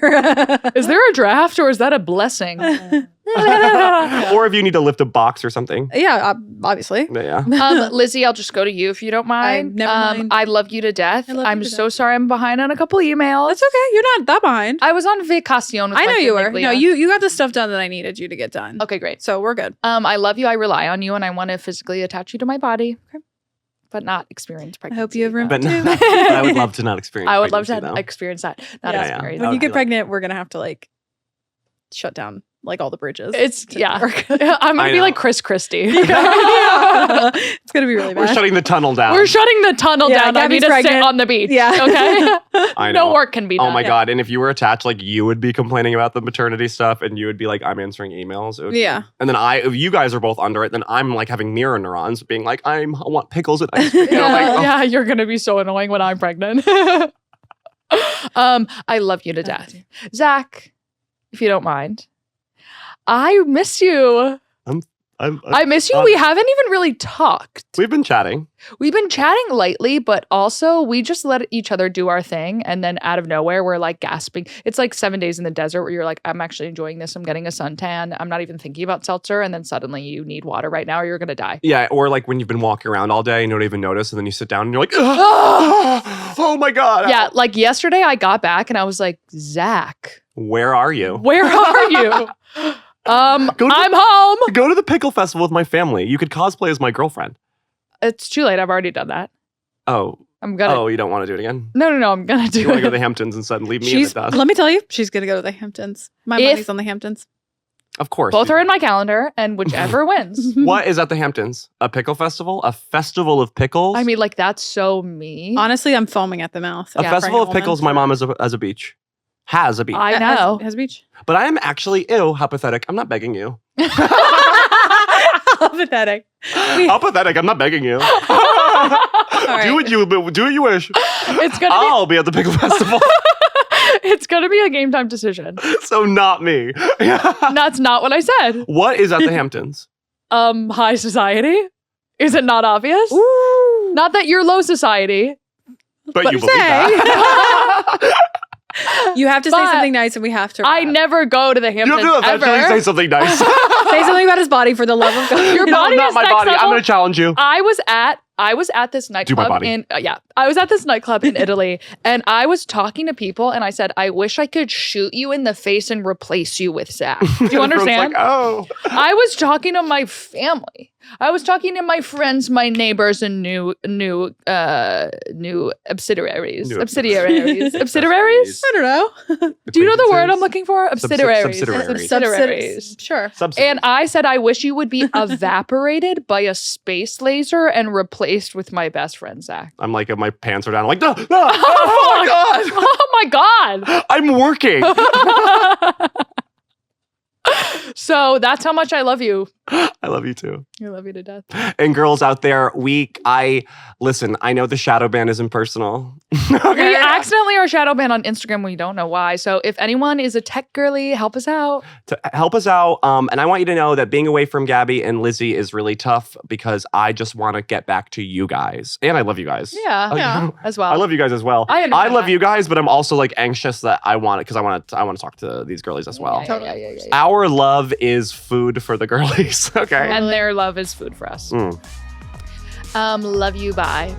Is there a draft or is that a blessing? Or if you need to lift a box or something. Yeah, obviously. Yeah. Lizzie, I'll just go to you if you don't mind. never mind. I love you to death. I love you I'm to so sorry I'm behind on a couple emails. That's okay. You're not that behind. I was on vacation with I my know you family, were. Leah. No, you got the stuff done that I needed you to get done. Okay, great. So we're good. I love you. I rely on you, and I want to physically attach you to my body. but not experience I pregnancy. hope you have room But, too. but I would love to not experience. I would love to pregnancy, though. experience that. Not Yeah. experience. When I you would get do that. pregnant, we're gonna have to like shut down like all the bridges. It's to yeah. work. I'm I gonna be like know. Chris Christie. Yeah. It's gonna be really bad. We're shutting the tunnel down. We're shutting the tunnel Yeah, down. I need Gabby's to sit pregnant. on the beach. Yeah. Okay. I No know. work can be done. Oh my God. And if you were attached, like you would be complaining about the maternity stuff and you would be like, I'm answering emails. It would- Yeah. And then if you guys are both under it, then I'm like having mirror neurons being like, I want pickles and ice cream. You know, like, oh. Yeah, you're gonna be so annoying when I'm pregnant. I love you to death. Zach, if you don't mind. I miss you. I miss you. We haven't even really talked. We've been chatting. We've been chatting lately, but also we just let each other do our thing. And then out of nowhere, we're like gasping. It's like 7 days in the desert where you're like, I'm actually enjoying this. I'm getting a suntan. I'm not even thinking about seltzer. And then suddenly you need water right now or you're going to die. Yeah. Or like when you've been walking around all day and you don't even notice. And then you sit down and you're like, oh my God. Yeah. Like yesterday I got back and I was like, Zach, Where are you? where are you? Go to I'm home. Go to the pickle festival with my family. You could cosplay as my girlfriend. It's too late. I've already done that. Oh. I'm gonna. Oh, you don't want to do it again? No. I'm gonna do You want to go it. to the Hamptons instead and leave me She's in the dust? let me tell you, she's gonna go to the Hamptons. My If- money's on the Hamptons. Of course. Both are in my calendar, and whichever wins. What is at the Hamptons? A pickle festival? A festival of pickles? I mean, like that's so me. Honestly, I'm foaming at the mouth. a as a festival of pregnant pickles. woman. My mom has a beach. Has a beach. I know. Has beach. But I am actually how pathetic. I'm not begging you. How pathetic. How pathetic. I'm not begging you. right. Do what you wish. It's gonna I'll be at the pickle festival. be. It's gonna be a game time decision. So not me. That's not what I said. What is at the Hamptons? High society. Is it not obvious? Not that you're low society. But you believe say. that. You have to say But something nice, and we have to. I wrap. never go to the You Hamptons have to eventually ever. say something nice. Say something about his body for the love of God. Your No, body not is my next body. I'm level. going to challenge you. I was at this nightclub body. in I was at this nightclub in Italy and I was talking to people and I said, I wish I could shoot you in the face and replace you with Zach. Do you Everyone's understand? Like, oh. I was talking to my family. I was talking to my friends, my neighbors, and new subsidiaries. New Subsidiaries? I don't know. Do you know the word I'm Acquaintances? looking for? Subsidiaries. Subsidiaries. Subsidiaries. Sure. And I said, I wish you would be evaporated by a space laser and replaced with my best friend, Zach. I'm like, my pants are down. I'm like, no, oh my God. Oh my God. I'm working. So that's how much I love you. I love you too. I love you to death. And girls out there, listen, I know the shadow ban isn't personal. We accidentally are shadow banned on Instagram. We don't know why. So if anyone is a tech girly, help us out. To help us out. And I want you to know that being away from Gabby and Lizzie is really tough because I just want to get back to you guys. And I love you guys. Yeah. Yeah. As well. I love you guys as well. I understand love that. you guys, but I'm also like anxious that I want it because I want to talk to these girlies as well. Yeah. Our love is food for the girlies. Okay. And their love is food for us. Mm. Love you. Bye.